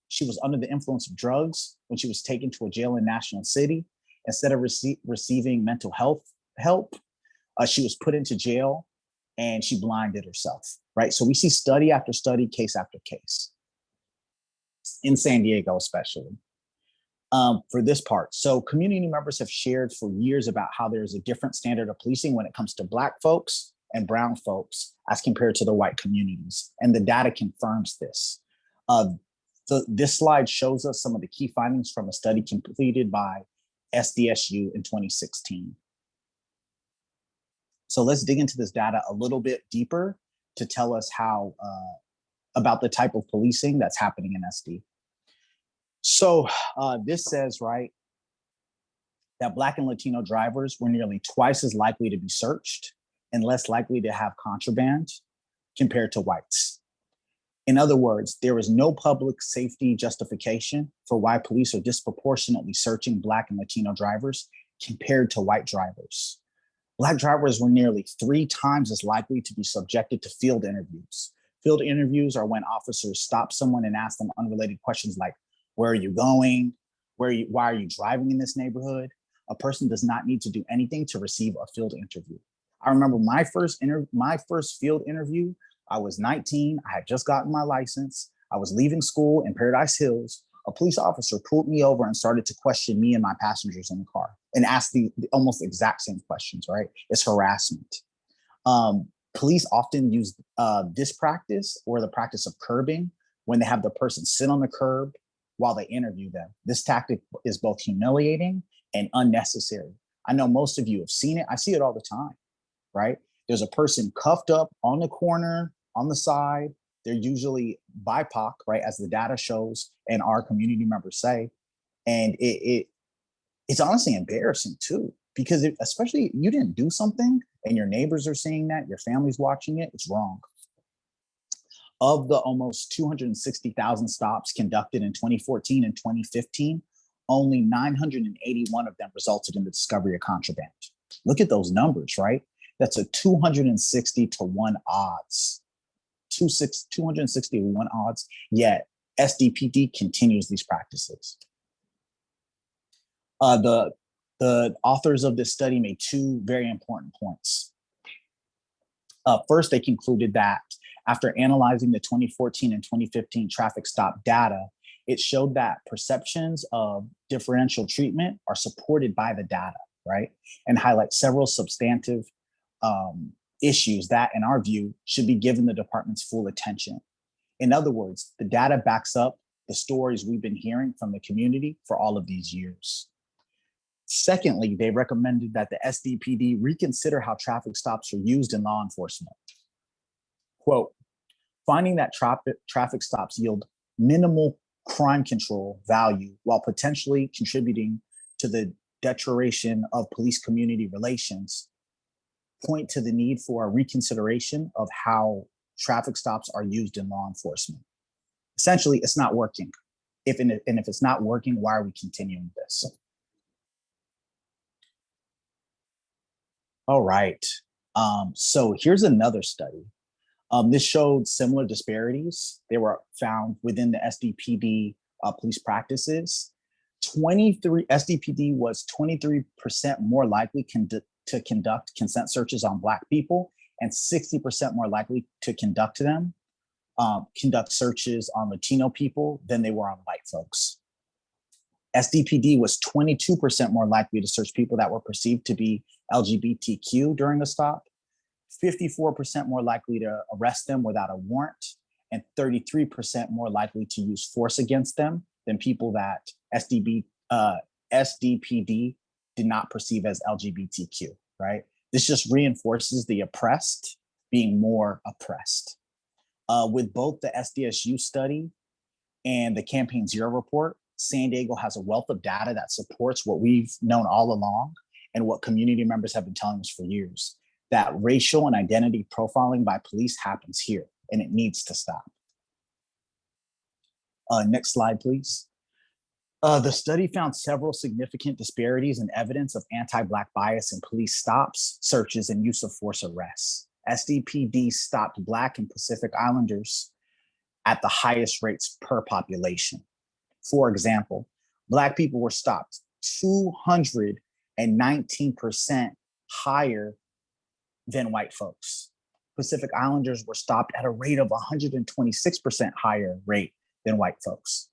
she was under the influence of drugs when she was taken to a jail in National City. Instead of receiving mental health help, she was put into jail and she blinded herself, right? So we see study after study, case after case, in San Diego especially, for this part. So community members have shared for years about how there's a different standard of policing when it comes to Black folks and brown folks as compared to the white communities. And the data confirms this. This slide shows us some of the key findings from a study completed by SDSU in 2016. So let's dig into this data a little bit deeper to tell us how about the type of policing that's happening in SD. So this says, right, that Black and Latino drivers were nearly twice as likely to be searched and less likely to have contraband compared to whites. In other words, there is no public safety justification for why police are disproportionately searching Black and Latino drivers compared to white drivers. Black drivers were nearly 3 times as likely to be subjected to field interviews. Field interviews are when officers stop someone and ask them unrelated questions like, where are you going? Why are you driving in this neighborhood? A person does not need to do anything to receive a field interview. I remember my first field interview. I was 19. I had just gotten my license. I was leaving school in Paradise Hills. A police officer pulled me over and started to question me and my passengers in the car and asked the almost exact same questions, right? It's harassment. Police often use this practice or the practice of curbing when they have the person sit on the curb while they interview them. This tactic is both humiliating and unnecessary. I know most of you have seen it. I see it all the time, right? There's a person cuffed up on the corner, on the side. They're usually BIPOC, right, as the data shows and our community members say. And it's honestly embarrassing too, because especially you didn't do something and your neighbors are seeing that, your family's watching it, it's wrong. Of the almost 260,000 stops conducted in 2014 and 2015, only 981 of them resulted in the discovery of contraband. Look at those numbers, right? That's a 260 to 1 odds. 260 to 1 odds, yet SDPD continues these practices. The authors of this study made 2 very important points. First, they concluded that after analyzing the 2014 and 2015 traffic stop data, it showed that perceptions of differential treatment are supported by the data, right? And highlight several substantive issues that, in our view, should be given the department's full attention. In other words, the data backs up the stories we've been hearing from the community for all of these years. Secondly, they recommended that the SDPD reconsider how traffic stops are used in law enforcement. Quote, finding that traffic stops yield minimal crime control value while potentially contributing to the deterioration of police-community relations point to the need for a reconsideration of how traffic stops are used in law enforcement. Essentially, it's not working. If it's not working, why are we continuing this? All right, so here's another study. This showed similar disparities. They were found within the SDPD police practices. SDPD was 23% more likely to conduct consent searches on Black people and 60% more likely to conduct searches on Latino people than they were on white folks. SDPD was 22% more likely to search people that were perceived to be LGBTQ during a stop, 54% more likely to arrest them without a warrant, and 33% more likely to use force against them than people that SDPD did not perceive as LGBTQ, right? This just reinforces the oppressed being more oppressed. With both the SDSU study and the Campaign Zero report, San Diego has a wealth of data that supports what we've known all along and what community members have been telling us for years, that racial and identity profiling by police happens here, and it needs to stop. Next slide, please. The study found several significant disparities in evidence of anti-Black bias in police stops, searches, and use of force arrests. SDPD stopped Black and Pacific Islanders at the highest rates per population. For example, Black people were stopped 219% higher than white folks. Pacific Islanders were stopped at a rate of 126% higher rate than white folks.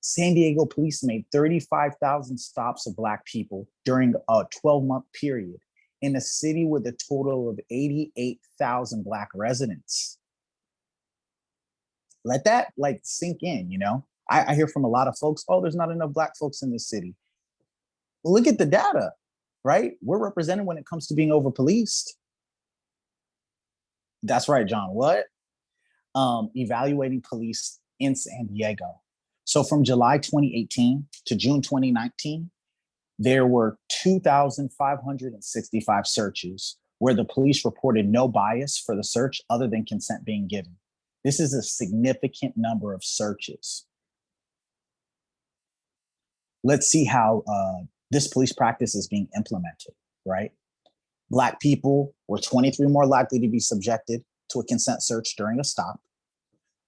San Diego police made 35,000 stops of Black people during a 12-month period in a city with a total of 88,000 Black residents. Let that like sink in, you know? I hear from a lot of folks, oh, there's not enough Black folks in this city. Look at the data, right? We're represented when it comes to being over-policed. That's right, John, what? Evaluating police in San Diego. So from July 2018 to June 2019, there were 2,565 searches where the police reported no bias for the search other than consent being given. This is a significant number of searches. Let's see how this police practice is being implemented, right? Black people were 23 more likely to be subjected to a consent search during a stop.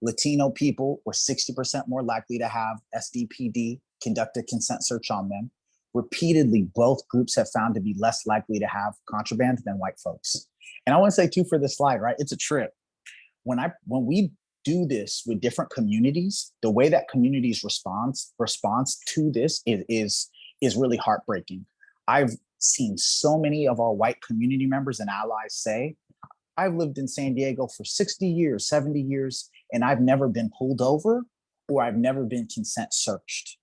Latino people were 60% more likely to have SDPD conduct a consent search on them. Repeatedly, both groups have found to be less likely to have contraband than white folks. And I want to say too for this slide, right? It's a trip. When we do this with different communities, the way that communities response to this is really heartbreaking. I've seen so many of our white community members and allies say, I've lived in San Diego for 60 years, 70 years, and I've never been pulled over or I've never been consent searched.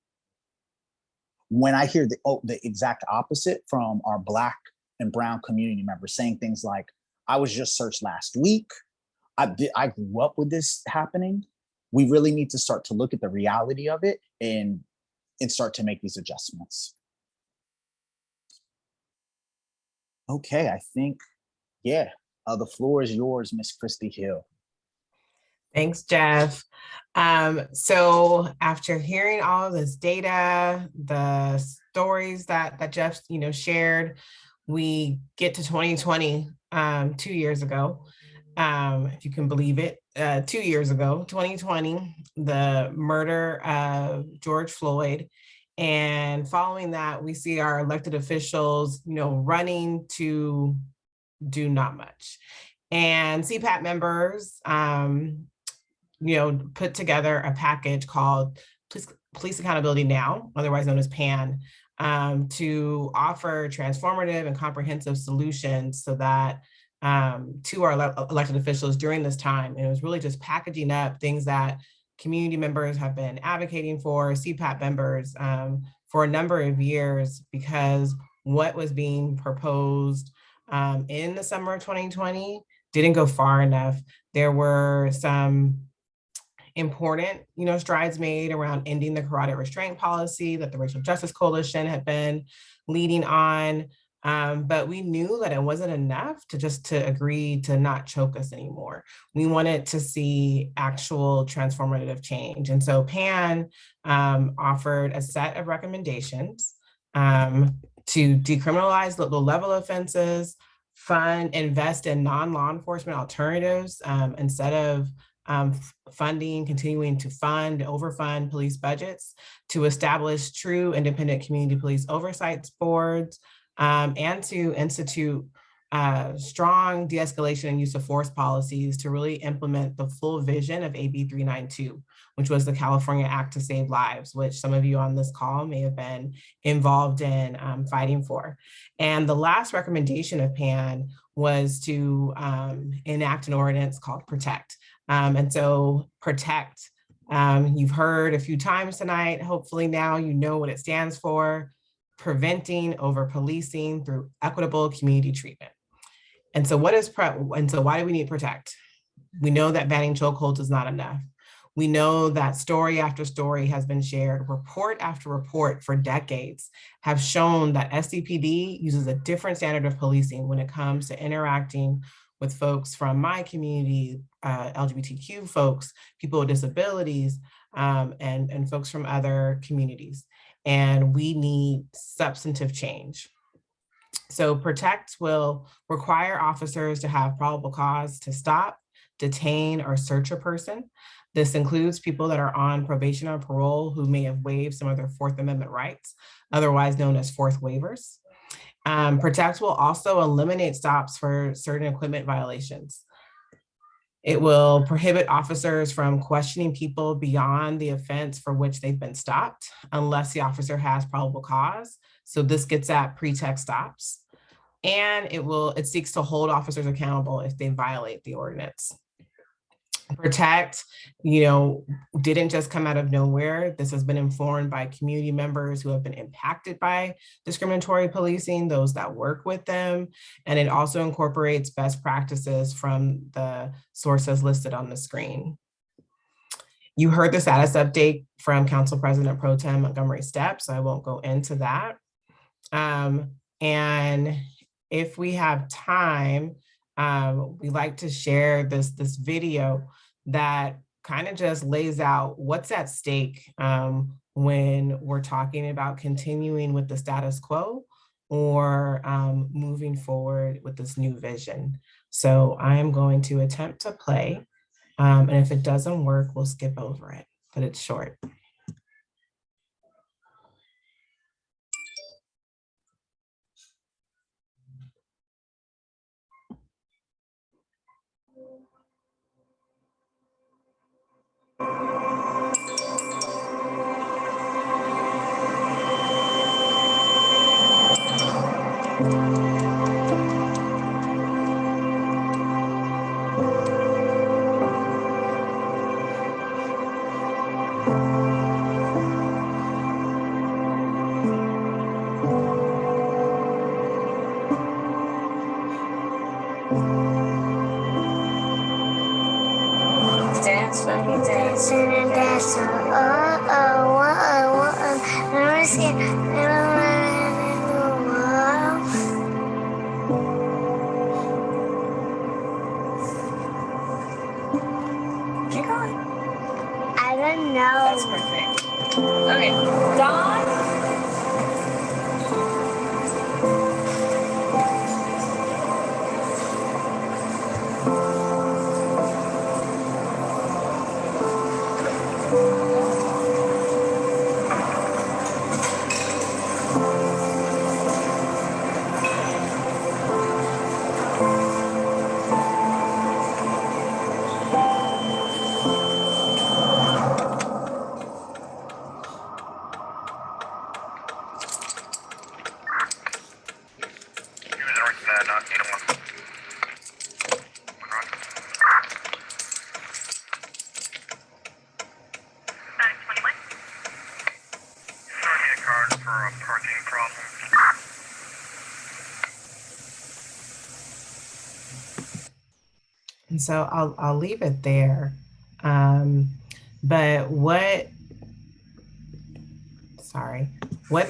When I hear the exact opposite from our Black and Brown community members saying things like, I was just searched last week, I grew up with this happening, we really need to start to look at the reality of it and start to make these adjustments. Okay, I think, yeah, the floor is yours, Ms. Christie Hill. Thanks, Jeff. So after hearing all of this data, the stories that Jeff shared, we get to 2020, 2 years ago, if you can believe it, 2 years ago, 2020, the murder of George Floyd. And following that, we see our elected officials, running to do not much. And CPAT members, put together a package called Police Accountability Now, otherwise known as PAN, to offer transformative and comprehensive solutions so that to our elected officials during this time. And it was really just packaging up things that community members have been advocating for, CPAT members for a number of years, because what was being proposed in the summer of 2020 didn't go far enough. There were some important, strides made around ending the carotid restraint policy that the Racial Justice Coalition had been leading on. But we knew that it wasn't enough to agree to not choke us anymore. We wanted to see actual transformative change. And so PAN offered a set of recommendations to decriminalize the level offenses, invest in non-law enforcement alternatives instead of continuing to overfund police budgets, to establish true independent community police oversight boards, and to institute strong de-escalation and use of force policies to really implement the full vision of AB 392, which was the California Act to Save Lives, which some of you on this call may have been involved in fighting for. And the last recommendation of PAN was to enact an ordinance called PrOTECT. And so PrOTECT, you've heard a few times tonight, hopefully now you know what it stands for: preventing over-policing through equitable community treatment. And so why do we need PrOTECT? We know that banning chokeholds is not enough. We know that story after story has been shared, report after report for decades have shown that SDPD uses a different standard of policing when it comes to interacting with folks from my community, LGBTQ folks, people with disabilities, and folks from other communities. And we need substantive change. So PrOTECT will require officers to have probable cause to stop, detain, or search a person. This includes people that are on probation or parole who may have waived some of their Fourth Amendment rights, otherwise known as fourth waivers. PrOTECT will also eliminate stops for certain equipment violations. It will prohibit officers from questioning people beyond the offense for which they've been stopped, unless the officer has probable cause. So this gets at pretext stops. And it seeks to hold officers accountable if they violate the ordinance. PrOTECT, didn't just come out of nowhere. This has been informed by community members who have been impacted by discriminatory policing, those that work with them. And it also incorporates best practices from the sources listed on the screen. You heard the status update from Council President Pro Tem Montgomery Steppe, so I won't go into that. And if we have time, we like to share this video that kind of just lays out what's at stake when we're talking about continuing with the status quo or moving forward with this new vision. So I am going to attempt to play, and if it doesn't work, we'll skip over it, but it's short. Dance when we dance and dance. Oh, oh, what I never seen in the world. Keep going. I don't know. That's perfect. Okay, Dawn. And so I'll leave it there. But what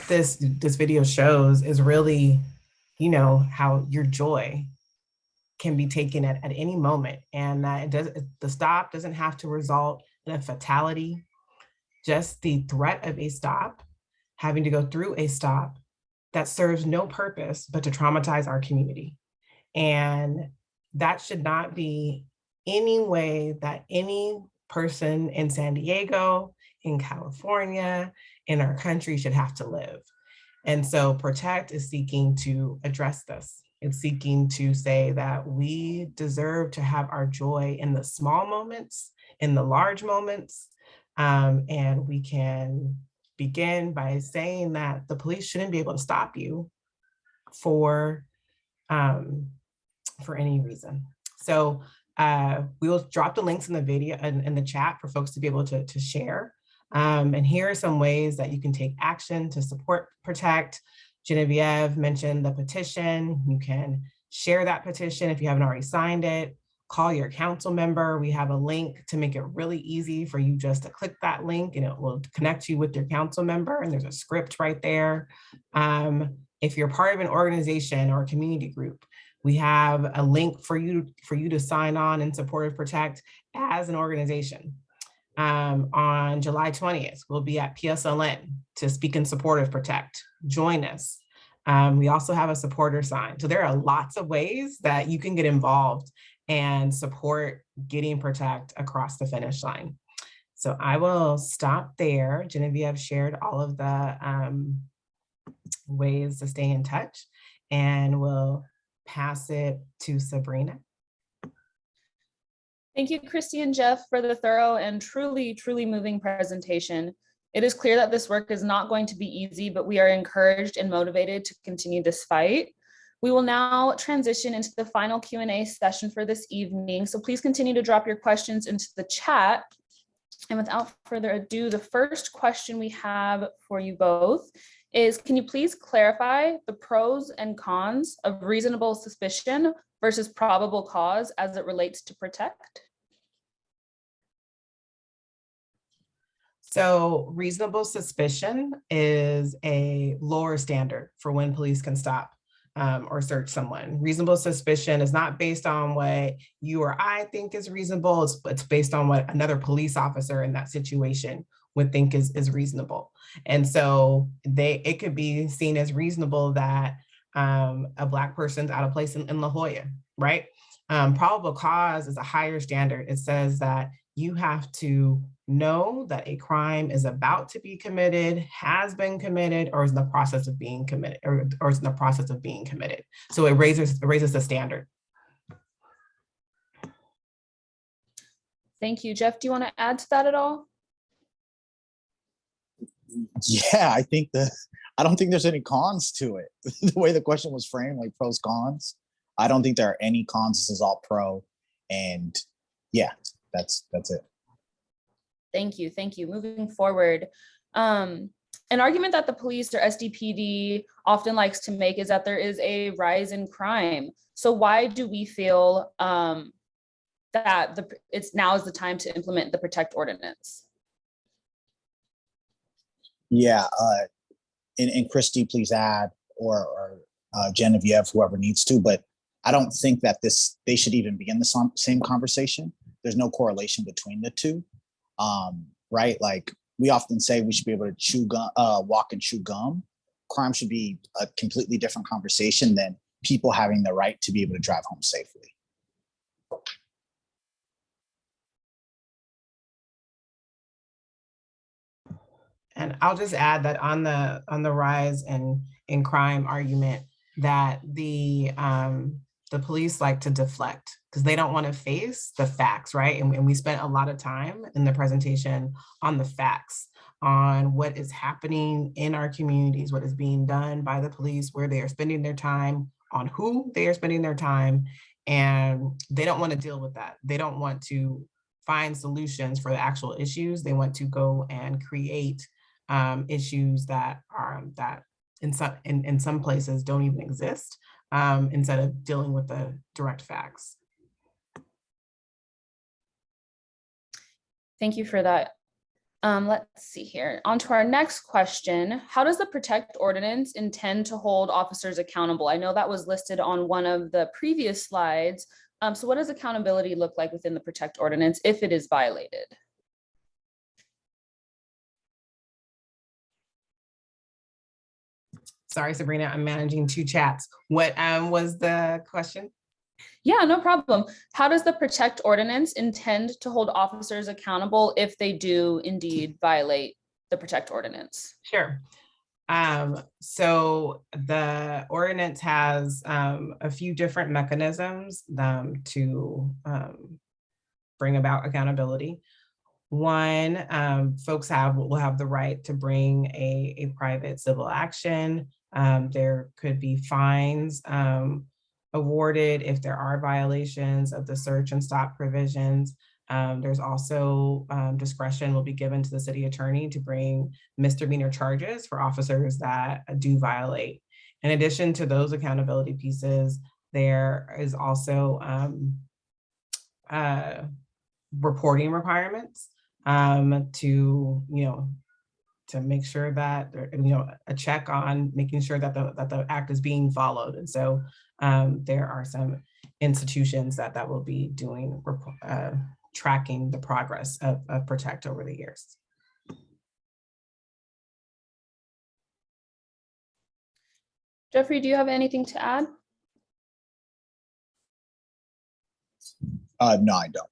this video shows is really, how your joy can be taken at any moment, and that the stop doesn't have to result in a fatality. Just the threat of a stop, having to go through a stop that serves no purpose but to traumatize our community. And that should not be any way that any person in San Diego, in California, in our country should have to live. And so PrOTECT is seeking to address this. It's seeking to say that we deserve to have our joy in the small moments, in the large moments, and we can begin by saying that the police shouldn't be able to stop you for any reason. So we will drop the links in the video and in the chat for folks to be able to share. And here are some ways that you can take action to support PrOTECT. Genevieve mentioned the petition. You can share that petition if you haven't already signed it, call your council member. We have a link to make it really easy for you just to click that link and it will connect you with your council member, and there's a script right there. If you're part of an organization or a community group, we have a link for you to sign on in support of PrOTECT as an organization. On July 20th, we'll be at PSLN to speak in support of PrOTECT. Join us. We also have a supporter sign. So there are lots of ways that you can get involved and support getting PrOTECT across the finish line. So I will stop there. Genevieve shared all of the ways to stay in touch, and we'll pass it to Sabrina. Thank you, Christie and Jeff, for the thorough and truly moving presentation. It is clear that this work is not going to be easy, but we are encouraged and motivated to continue this fight. We will now transition into the final Q&A session for this evening. So please continue to drop your questions into the chat. And without further ado, the first question we have for you both is, can you please clarify the pros and cons of reasonable suspicion versus probable cause as it relates to PrOTECT? So reasonable suspicion is a lower standard for when police can stop or search someone. Reasonable suspicion is not based on what you or I think is reasonable. It's based on what another police officer in that situation would think is reasonable. And so it could be seen as reasonable that a Black person's out of place in La Jolla, right? Probable cause is a higher standard. It says that you have to know that a crime is about to be committed, has been committed, or is in the process of being committed, or is in the process of being committed. So it raises the standard. Thank you. Jeff, do you want to add to that at all? Yeah, I don't think there's any cons to it. The way the question was framed, like pros, cons, I don't think there are any cons. This is all pro. And yeah, that's it. Thank you. Moving forward, an argument that the police or SDPD often likes to make is that there is a rise in crime. So why do we feel that it's now is the time to implement the PrOTECT ordinance? Yeah, and Christie, please add, or Genevieve, whoever needs to, but I don't think that they should even be in the same conversation. There's no correlation between the two, right? Like we often say we should be able to walk and chew gum. Crime should be a completely different conversation than people having the right to be able to drive home safely. And I'll just add that on the rise in crime argument, that the police like to deflect because they don't want to face the facts, right? And we spent a lot of time in the presentation on the facts, on what is happening in our communities, what is being done by the police, where they are spending their time, on who they are spending their time, and they don't want to deal with that. They don't want to find solutions for the actual issues. They want to go and create issues that in some places don't even exist, instead of dealing with the direct facts. Thank you for that. Let's see here. On to our next question. How does the PrOTECT ordinance intend to hold officers accountable? I know that was listed on one of the previous slides. So what does accountability look like within the PrOTECT ordinance if it is violated? Sorry, Sabrina, I'm managing two chats. What was the question? Yeah, no problem. How does the PrOTECT ordinance intend to hold officers accountable if they do indeed violate the PrOTECT ordinance? Sure. So the ordinance has a few different mechanisms to bring about accountability. One, folks will have the right to bring a private civil action. There could be fines awarded if there are violations of the search and stop provisions. There's also discretion will be given to the city attorney to bring misdemeanor charges for officers that do violate. In addition to those accountability pieces, there is also reporting requirements to make sure that, a check on making sure that the act is being followed. And so there are some institutions that will be doing tracking the progress of PrOTECT over the years. Jeffrey, do you have anything to add? No, I don't.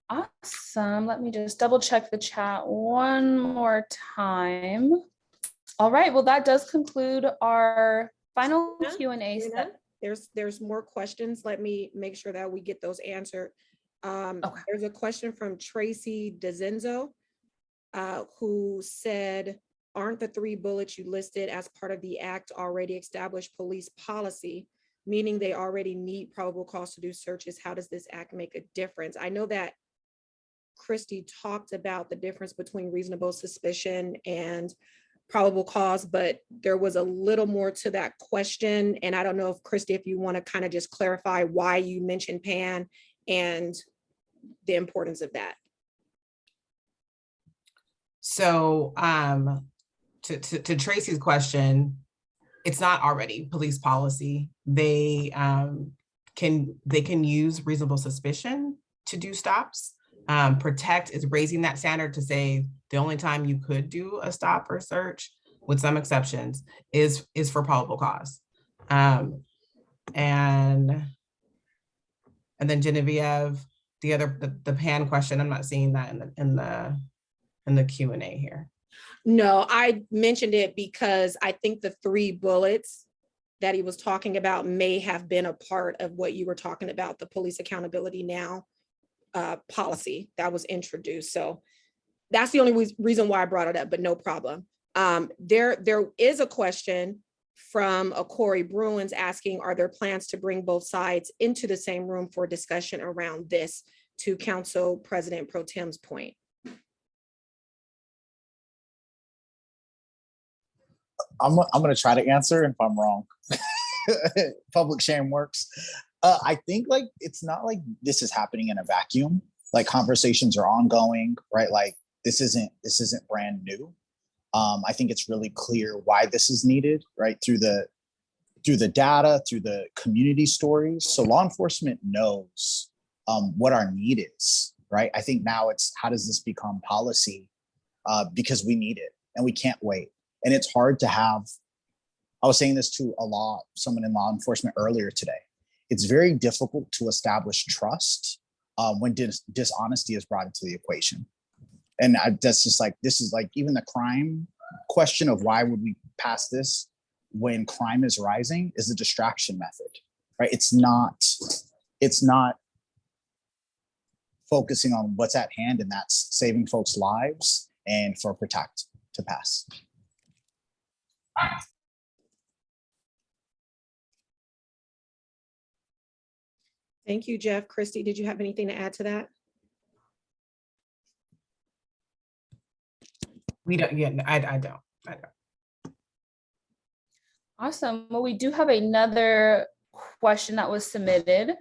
Awesome. Let me just double check the chat one more time. All right. Well, that does conclude our final Q&A set. There's more questions. Let me make sure that we get those answered. Okay. There's a question from Tracy DeZenzo, who said, aren't the 3 bullets you listed as part of the act already established police policy, meaning they already need probable cause to do searches? How does this act make a difference? I know that Christie talked about the difference between reasonable suspicion and probable cause, but there was a little more to that question. And I don't know if Christie, if you want to kind of just clarify why you mentioned PAN and the importance of that. So to Tracy's question, it's not already police policy. They can use reasonable suspicion to do stops. PrOTECT is raising that standard to say the only time you could do a stop or search, with some exceptions, is for probable cause. And then Genevieve, the PAN question, I'm not seeing that in the Q&A here. No, I mentioned it because I think the 3 bullets that he was talking about may have been a part of what you were talking about, the Police Accountability Now policy that was introduced. So that's the only reason why I brought it up, but no problem. There is a question from a Corey Bruins asking, are there plans to bring both sides into the same room for discussion around this, to Council President Pro Tem's point? I'm going to try to answer if I'm wrong. Public shame works. I think like it's not like this is happening in a vacuum. Like conversations are ongoing, right? Like this isn't brand new. I think it's really clear why this is needed, right? Through the data, through the community stories. So law enforcement knows what our need is, right? I think now it's how does this become policy? Because we need it and we can't wait. And it's hard to have, I was saying this to someone in law enforcement earlier today. It's very difficult to establish trust when dishonesty is brought into the equation. And that's just like, this is like even the crime question of why would we pass this when crime is rising is a distraction method, right? It's not focusing on what's at hand, and that's saving folks' lives and for PrOTECT to pass. Thank you, Jeff. Christie, did you have anything to add to that? We don't, yeah, I don't. Awesome. Well, we do have another question that was submitted.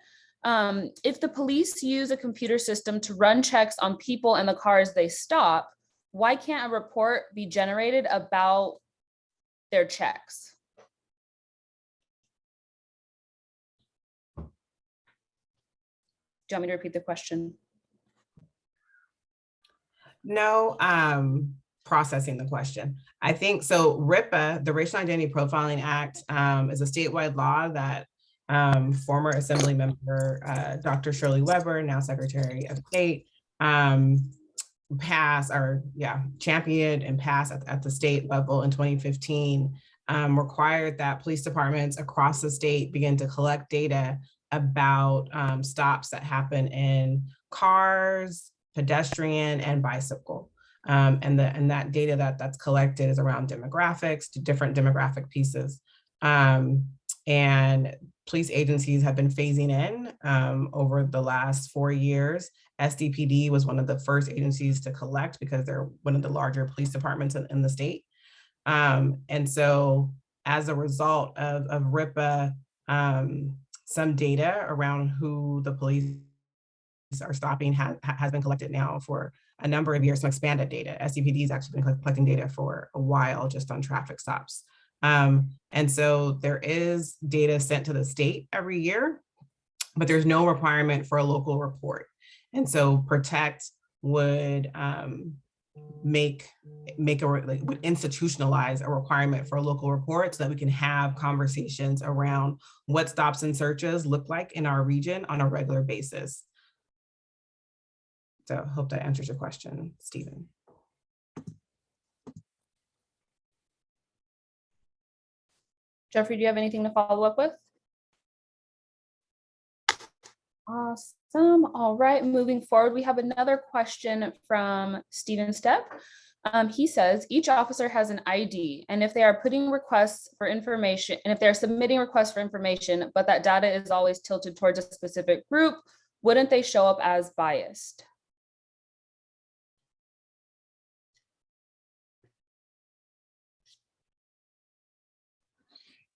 If the police use a computer system to run checks on people and the cars they stop, why can't a report be generated about their checks? Do you want me to repeat the question? No, processing the question. I think so. RIPA, the Racial Identity Profiling Act, is a statewide law that former Assembly member Dr. Shirley Weber, now Secretary of State, championed and passed at the state level in 2015, required that police departments across the state begin to collect data about stops that happen in cars, pedestrian, and bicycle. And that data that's collected is around demographics, to different demographic pieces. And police agencies have been phasing in over the last 4 years. SDPD was one of the first agencies to collect because they're one of the larger police departments in the state. And so as a result of RIPA, some data around who the police are stopping has been collected now for a number of years, some expanded data. SCPD has actually been collecting data for a while just on traffic stops. And so there is data sent to the state every year, but there's no requirement for a local report. And so PrOTECT would would institutionalize a requirement for a local report so that we can have conversations around what stops and searches look like in our region on a regular basis. So I hope that answers your question, Stephen. Jeffrey, do you have anything to follow up with? Awesome. All right, moving forward, we have another question from Stephen Steppe. He says, each officer has an ID, and if they are putting requests for information, and if they're submitting requests for information, but that data is always tilted towards a specific group, wouldn't they show up as biased?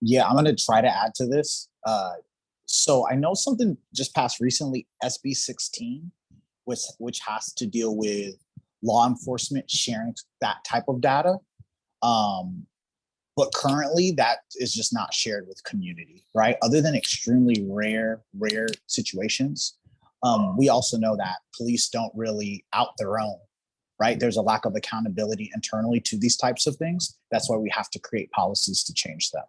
Yeah, I'm gonna try to add to this. So I know something just passed recently, SB 16, which has to deal with law enforcement sharing that type of data. But currently that is just not shared with community, right? Other than extremely rare situations. We also know that police don't really out their own, right? There's a lack of accountability internally to these types of things. That's why we have to create policies to change them.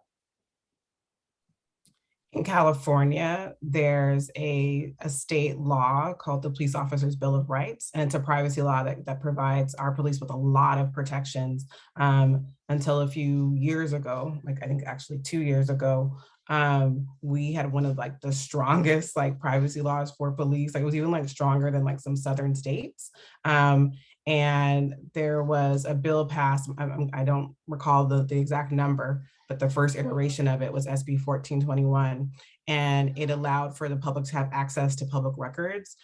In California, there's a state law called the Police Officers Bill of Rights, and it's a privacy law that provides our police with a lot of protections. Until a few years ago, like I think actually 2 years ago, we had one of like the strongest like privacy laws for police. Like it was even like stronger than like some southern states. And there was a bill passed, I don't recall the exact number, but the first iteration of it was SB 1421, and it allowed for the public to have access to public records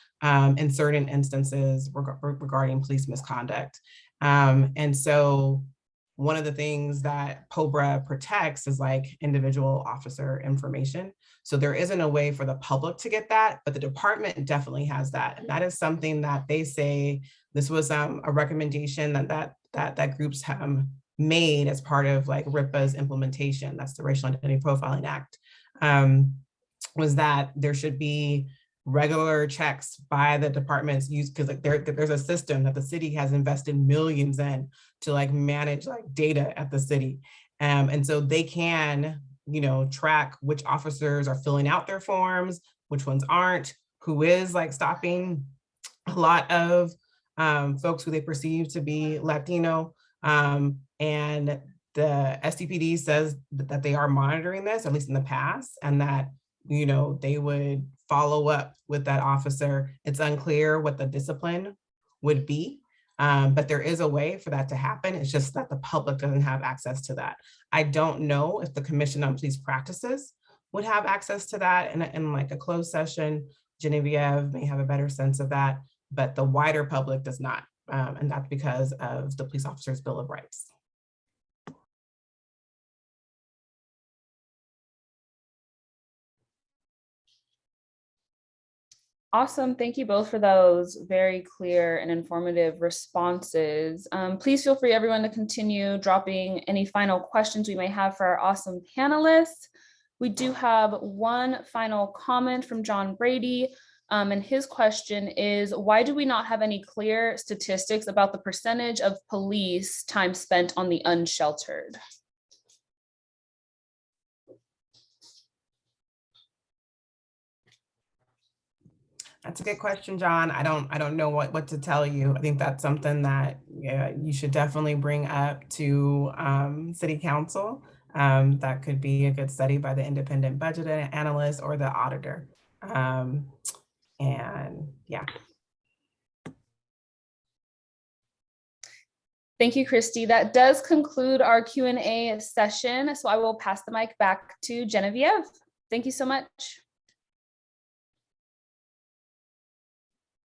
in certain instances regarding police misconduct. And so one of the things that POBRA protects is like individual officer information. So there isn't a way for the public to get that, but the department definitely has that. And that is something that they say, this was a recommendation that groups have made as part of like RIPA's implementation, that's the Racial Identity Profiling Act, was that there should be regular checks by the departments used, because like there's a system that the city has invested millions in to like manage like data at the city. And so they can, you know, track which officers are filling out their forms, which ones aren't, who is like stopping a lot of folks who they perceive to be Latino. And the SCPD says that they are monitoring this, at least in the past, and that, you know, they would follow up with that officer. It's unclear what the discipline would be, but there is a way for that to happen. It's just that the public doesn't have access to that. I don't know if the Commission on Police Practices would have access to that in like a closed session. Genevieve may have a better sense of that, but the wider public does not. And that's because of the Police Officers Bill of Rights. Awesome. Thank you both for those very clear and informative responses. Please feel free, everyone, to continue dropping any final questions we may have for our awesome panelists. We do have one final comment from John Brady. And his question is, why do we not have any clear statistics about the percentage of police time spent on the unsheltered? That's a good question, John. I don't know what to tell you. I think that's something that you should definitely bring up to City Council. That could be a good study by the independent budget analyst or the auditor. And yeah. Thank you, Christie. That does conclude our Q&A session. So I will pass the mic back to Genevieve. Thank you so much.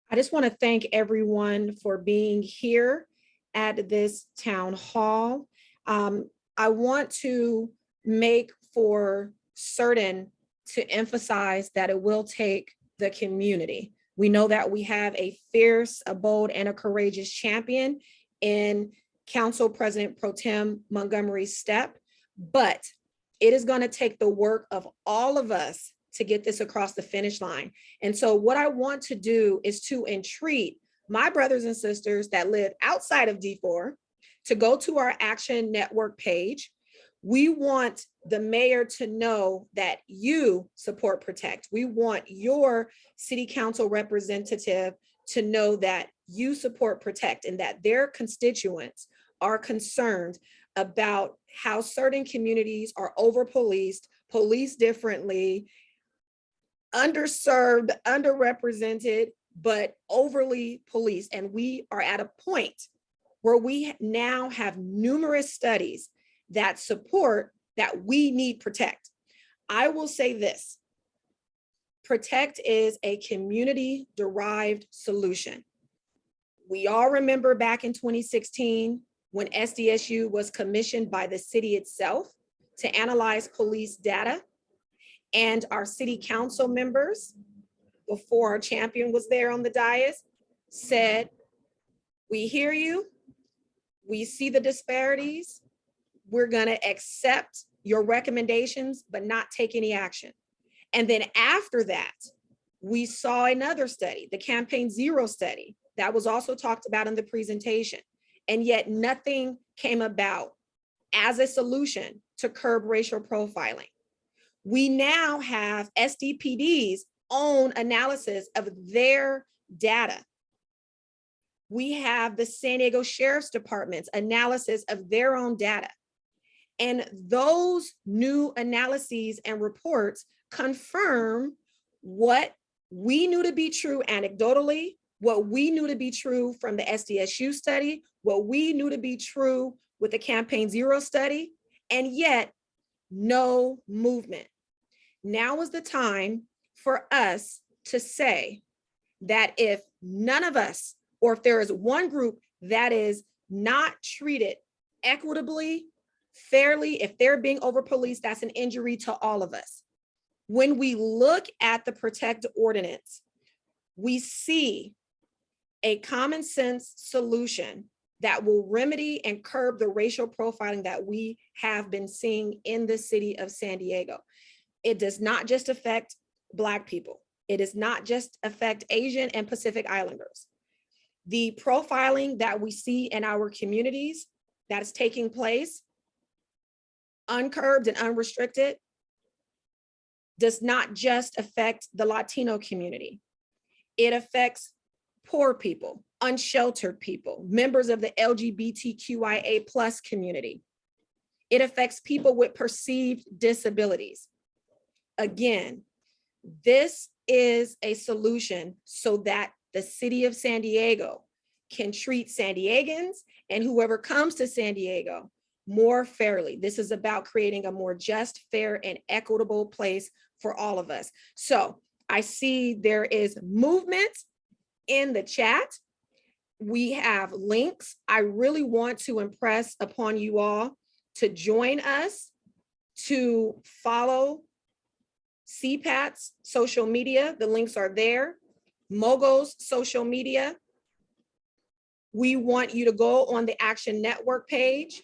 I just want to thank everyone for being here at this town hall. I want to make for certain to emphasize that it will take the community. We know that we have a fierce, a bold, and a courageous champion in Council President Pro Tem Montgomery Steppe, but it is going to take the work of all of us to get this across the finish line. And so what I want to do is to entreat my brothers and sisters that live outside of D4 to go to our Action Network page. We want the mayor to know that you support PrOTECT. We want your city council representative to know that you support PrOTECT and that their constituents are concerned about how certain communities are over-policed, policed differently, underserved, underrepresented, but overly policed. And we are at a point where we now have numerous studies that support that we need PrOTECT. I will say this, PrOTECT is a community-derived solution. We all remember back in 2016 when SDSU was commissioned by the city itself to analyze police data, and our city council members, before our champion was there on the dais, said, we hear you, we see the disparities, we're gonna accept your recommendations, but not take any action. And then after that, we saw another study, the Campaign Zero study, that was also talked about in the presentation. And yet nothing came about as a solution to curb racial profiling. We now have SDPD's own analysis of their data. We have the San Diego Sheriff's Department's analysis of their own data. And those new analyses and reports confirm what we knew to be true anecdotally, what we knew to be true from the SDSU study, what we knew to be true with the Campaign Zero study, and yet no movement. Now is the time for us to say that if none of us, or if there is one group that is not treated equitably, fairly, if they're being over-policed, that's an injury to all of us. When we look at the PrOTECT ordinance, we see a common sense solution that will remedy and curb the racial profiling that we have been seeing in the city of San Diego. It does not just affect Black people. It does not just affect Asian and Pacific Islanders. The profiling that we see in our communities that is taking place, uncurbed and unrestricted, does not just affect the Latino community. It affects poor people, unsheltered people, members of the LGBTQIA+ community. It affects people with perceived disabilities. Again, this is a solution so that the city of San Diego can treat San Diegans and whoever comes to San Diego more fairly. This is about creating a more just, fair, and equitable place for all of us. So I see there is movement in the chat. We have links. I really want to impress upon you all to join us, to follow CPAT's social media. The links are there. Mogo's social media. We want you to go on the Action Network page,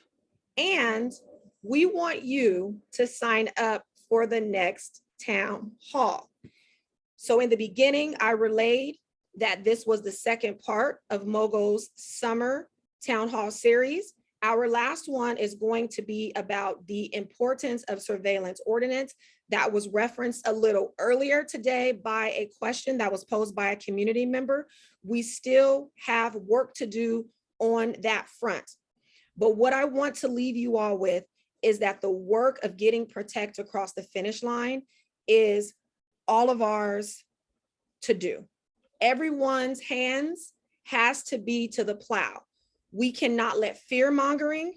and we want you to sign up for the next town hall. So in the beginning, I relayed that this was the second part of Mogo's summer town hall series. Our last one is going to be about the importance of surveillance ordinance. That was referenced a little earlier today by a question that was posed by a community member. We still have work to do on that front. But what I want to leave you all with is that the work of getting PrOTECT across the finish line is all of ours to do. Everyone's hands has to be to the plow. We cannot let fear mongering,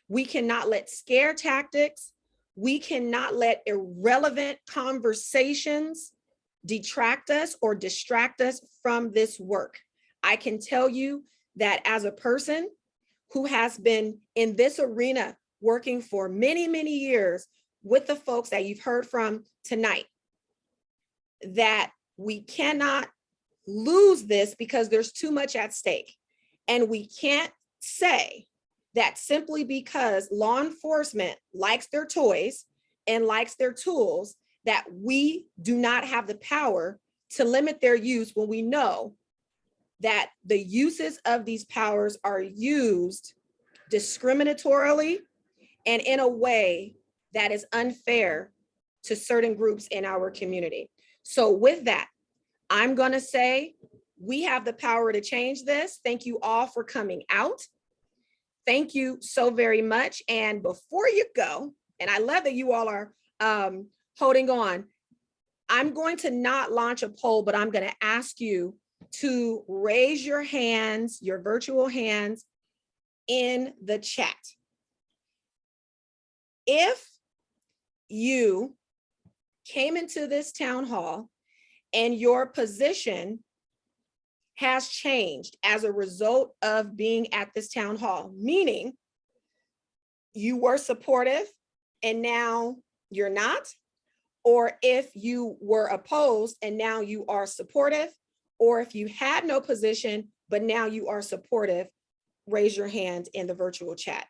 we cannot let scare tactics, we cannot let irrelevant conversations detract us or distract us from this work. I can tell you that as a person who has been in this arena working for many, many years with the folks that you've heard from tonight, that we cannot lose this because there's too much at stake. And we can't say that simply because law enforcement likes their toys and likes their tools, that we do not have the power to limit their use when we know that the uses of these powers are used discriminatorily and in a way that is unfair to certain groups in our community. So with that, I'm going to say we have the power to change this. Thank you all for coming out. Thank you so very much. And before you go, and I love that you all are holding on, I'm going to not launch a poll, but I'm going to ask you to raise your hands, your virtual hands, in the chat. If you came into this town hall and your position has changed as a result of being at this town hall, meaning you were supportive and now you're not, or if you were opposed and now you are supportive, or if you had no position, but now you are supportive, raise your hand in the virtual chat.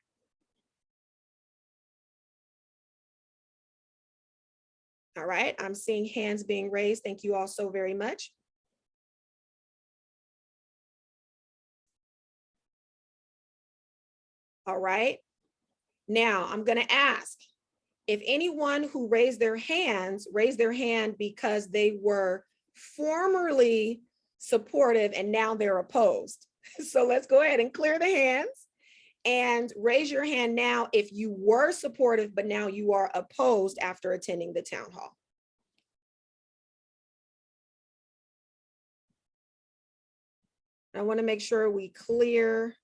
All right, I'm seeing hands being raised. Thank you all so very much. All right, now I'm going to ask if anyone who raised their hand because they were formerly supportive and now they're opposed. So let's go ahead and clear the hands and raise your hand now if you were supportive, but now you are opposed after attending the town hall. I want to make sure we clear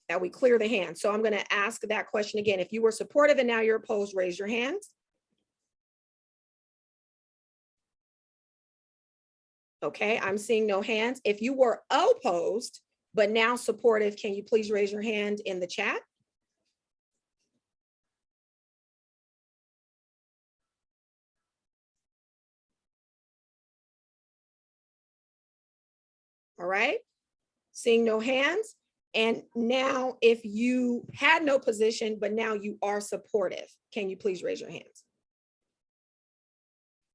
the hand. So I'm going to ask that question again. If you were supportive and now you're opposed, raise your hands. Okay, I'm seeing no hands. If you were opposed, but now supportive, can you please raise your hand in the chat? All right, seeing no hands. And now if you had no position, but now you are supportive, can you please raise your hands?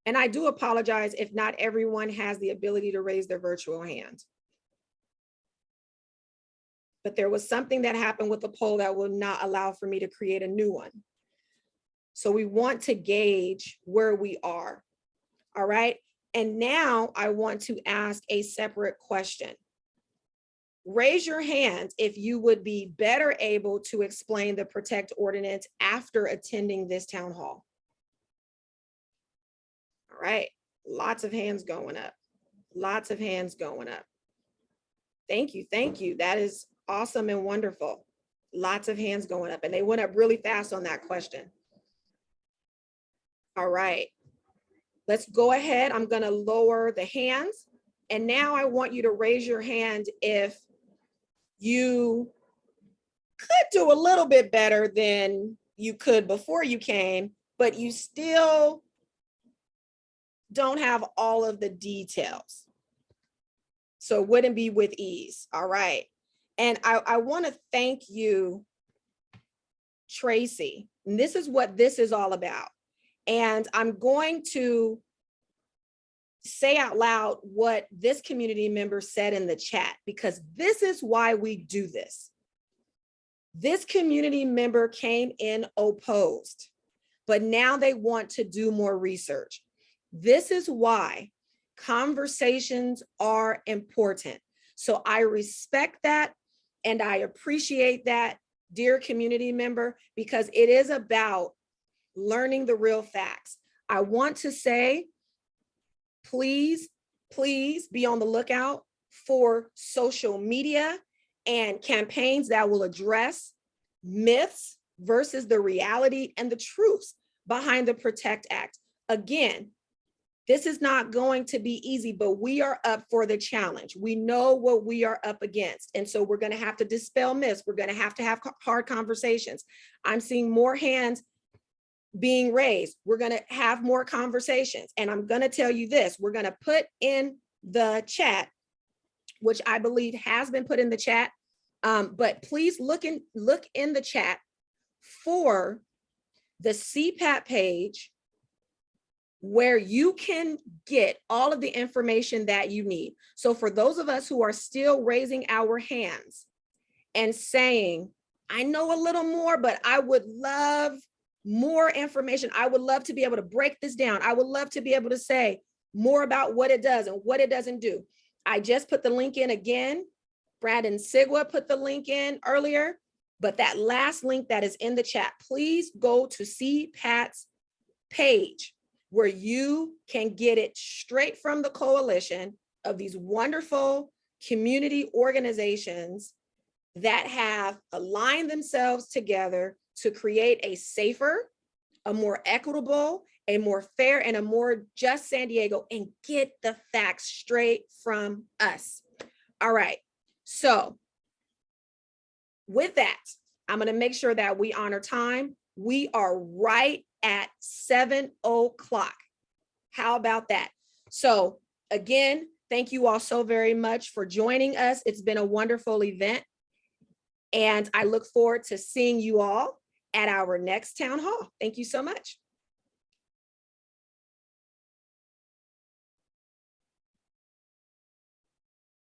And I do apologize if not everyone has the ability to raise their virtual hand. But there was something that happened with the poll that will not allow for me to create a new one. So we want to gauge where we are. All right. And now I want to ask a separate question. Raise your hand if you would be better able to explain the PrOTECT ordinance after attending this town hall. All right, lots of hands going up. Lots of hands going up. Thank you, thank you. That is awesome and wonderful. Lots of hands going up, and they went up really fast on that question. All right, let's go ahead. I'm gonna lower the hands. And now I want you to raise your hand if you could do a little bit better than you could before you came, but you still don't have all of the details. So it wouldn't be with ease. All right. And I want to thank you, Tracy. And this is what this is all about. And I'm going to say out loud what this community member said in the chat, because this is why we do this. This community member came in opposed, but now they want to do more research. This is why conversations are important. So I respect that and I appreciate that, dear community member, because it is about learning the real facts. I want to say, please be on the lookout for social media and campaigns that will address myths versus the reality and the truths behind the PrOTECT Act. Again, this is not going to be easy, but we are up for the challenge. We know what we are up against. And so we're going to have to dispel myths. We're going to have hard conversations. I'm seeing more hands being raised. We're going to have more conversations. And I'm going to tell you this, we're going to put in the chat, which I believe has been put in the chat. But please look in the chat for the CPAT page where you can get all of the information that you need. So for those of us who are still raising our hands and saying, I know a little more, but I would love more information. I would love to be able to break this down. I would love to be able to say more about what it does and what it doesn't do. I just put the link in again. Brandon Sigwa put the link in earlier, but that last link that is in the chat, please go to CPAT's page where you can get it straight from the coalition of these wonderful community organizations that have aligned themselves together to create a safer, a more equitable, a more fair, and a more just San Diego, and get the facts straight from us. All right, so with that, I'm gonna make sure that we honor time. We are right at 7 o'clock. How about that? So again, thank you all so very much for joining us. It's been a wonderful event. And I look forward to seeing you all at our next town hall. Thank you so much.